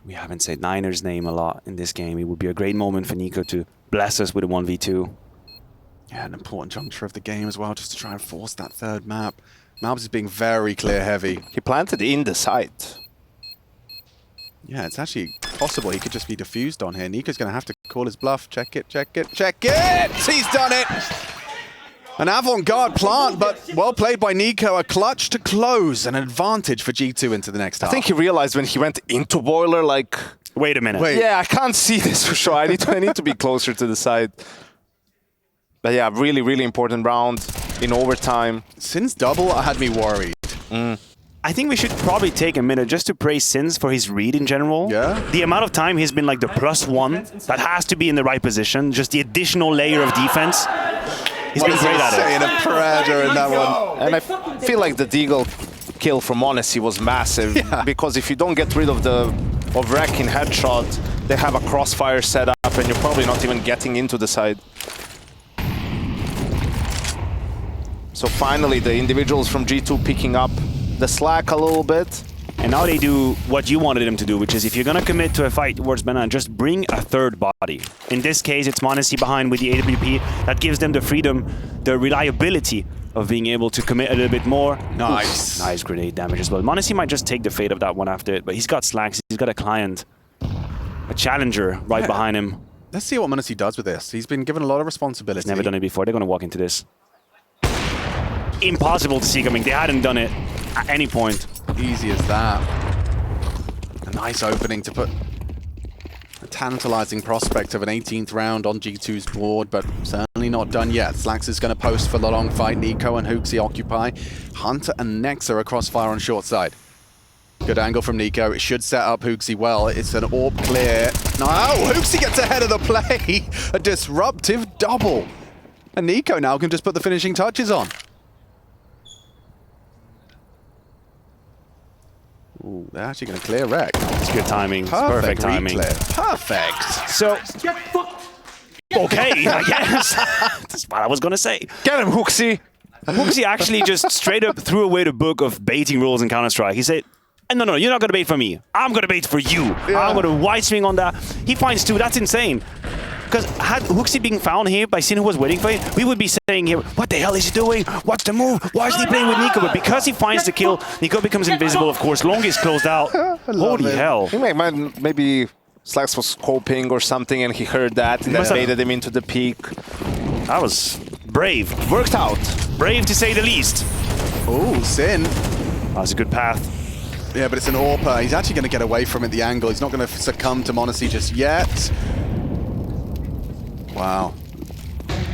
Speaker 3: We haven't said Niner's name a lot in this game. It would be a great moment for NiKo to bless us with a 1v2.
Speaker 2: Yeah, an important juncture of the game as well, just to try and force that 3rd map. Malbs is being very clear-heavy.
Speaker 1: He planted in the site.
Speaker 2: Yeah, it's actually possible he could just be diffused on here. NiKo's going to have to call his bluff. Check it, check it, check it! He's done it! An avant-garde plant, but well played by NiKo. A clutch to close, an advantage for G2 into the next half.
Speaker 1: I think he realized when he went into boiler, like...
Speaker 3: Wait a minute.
Speaker 2: Wait.
Speaker 1: Yeah, I can't see this for sure. I need to be closer to the side. But yeah, really, really important round in overtime.
Speaker 2: Since double had me worried.
Speaker 3: I think we should probably take a minute just to praise Sins for his read in general.
Speaker 2: Yeah.
Speaker 3: The amount of time he's been like the +1, that has to be in the right position. Just the additional layer of defense. He's been great at it.
Speaker 2: Saying a prayer during that one.
Speaker 1: And I feel like the deagle kill from m80 was massive.
Speaker 2: Yeah.
Speaker 1: Because if you don't get rid of reck in headshot, they have a crossfire set up and you're probably not even getting into the side. So finally the individuals from G2 picking up the slack a little bit.
Speaker 3: And now they do what you wanted them to do, which is if you're going to commit to a fight towards Banana, just bring a 3rd body. In this case, it's m80 behind with the AWP. That gives them the freedom, the reliability of being able to commit a little bit more.
Speaker 2: Nice.
Speaker 3: Nice grenade damage as well. m80 might just take the fate of that one after it, but he's got slaxz, he's got a client, a challenger right behind him.
Speaker 2: Let's see what m80 does with this. He's been given a lot of responsibility.
Speaker 3: He's never done it before. They're going to walk into this. Impossible to see coming. They hadn't done it at any point.
Speaker 2: Easy as that. A nice opening to put a tantalizing prospect of an 18th round on G2's board, but certainly not done yet. slaxz is going to post for the long fight. NiKo and HooXi occupy. Hunter and Nexa are crossfire on short side. Good angle from NiKo. It should set up HooXi well. It's an AWP clear. No, HooXi gets ahead of the play. A disruptive double. And NiKo now can just put the finishing touches on. Ooh, they're actually going to clear Reck.
Speaker 3: It's good timing. It's
Speaker 2: Perfect
Speaker 3: perfect timing.
Speaker 2: reclear. Perfect.
Speaker 3: So,
Speaker 4: Get fucked!
Speaker 3: okay, I guess. That's what I was going to say.
Speaker 1: Get him, HooXi!
Speaker 3: HooXi actually just straight up threw away the book of baiting rules in Counter-Strike. He said, no, you're not going to bait for me. I'm going to bait for you.
Speaker 2: Yeah.
Speaker 3: I'm going to wide swing on that. He finds 2. That's insane. Because had HooXi being found here by Sin, who was waiting for him, we would be saying here, what the hell is he doing? What's the move? Why is he playing with NiKo? But because he finds the kill, NiKo becomes invisible, of course. Long is closed out. Holy hell.
Speaker 1: I think maybe slaxz was scoping or something and he heard that and that baited him into the peak.
Speaker 3: That was brave.
Speaker 1: Worked out.
Speaker 3: Brave to say the least.
Speaker 2: Ooh, Sin.
Speaker 3: That was a good path.
Speaker 2: Yeah, but it's an AWPer. He's actually going to get away from it, the angle. He's not going to succumb to m80 just yet. Wow.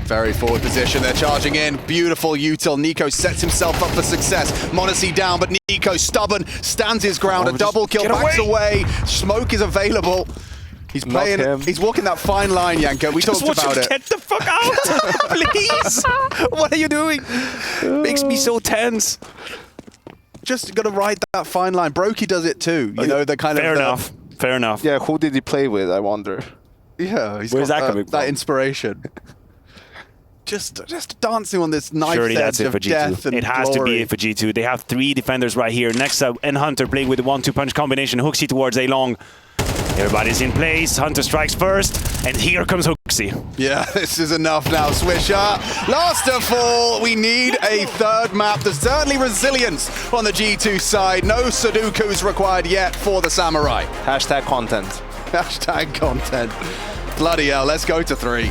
Speaker 2: Very forward position. They're charging in. Beautiful util. NiKo sets himself up for success. m80 down, but NiKo stubborn, stands his ground. A double kill, backs away. Smoke is available. He's playing. He's walking that fine line, Janko. We talked about it.
Speaker 3: Get the fuck out, please. What are you doing? Makes me so tense.
Speaker 2: just got to ride that fine line. Brokey does it too. You know, the kind
Speaker 3: Fair
Speaker 2: of...
Speaker 3: enough. Fair enough.
Speaker 1: Yeah, who did he play with, I wonder?
Speaker 2: Yeah, he's
Speaker 3: Where's
Speaker 2: got
Speaker 3: that coming
Speaker 2: that
Speaker 3: from?
Speaker 2: inspiration. Just dancing on this knife
Speaker 3: Surely
Speaker 2: edge
Speaker 3: that's it
Speaker 2: of
Speaker 3: for
Speaker 2: death
Speaker 3: G2.
Speaker 2: and
Speaker 3: It has to
Speaker 2: glory.
Speaker 3: be it for G2. They have 3 defenders right here. Next up, and Hunter playing with the 1-2 punch combination. Hooksy towards A long. Everybody's in place. Hunter strikes first, and here comes Hooksy.
Speaker 2: Yeah, this is enough now, Swisher. Last of all, we need a third map. There's certainly resilience on the G2 side. No Sudokus required yet for the Samurai.
Speaker 1: Hashtag content.
Speaker 2: Hashtag content. Bloody hell, let's go to 3.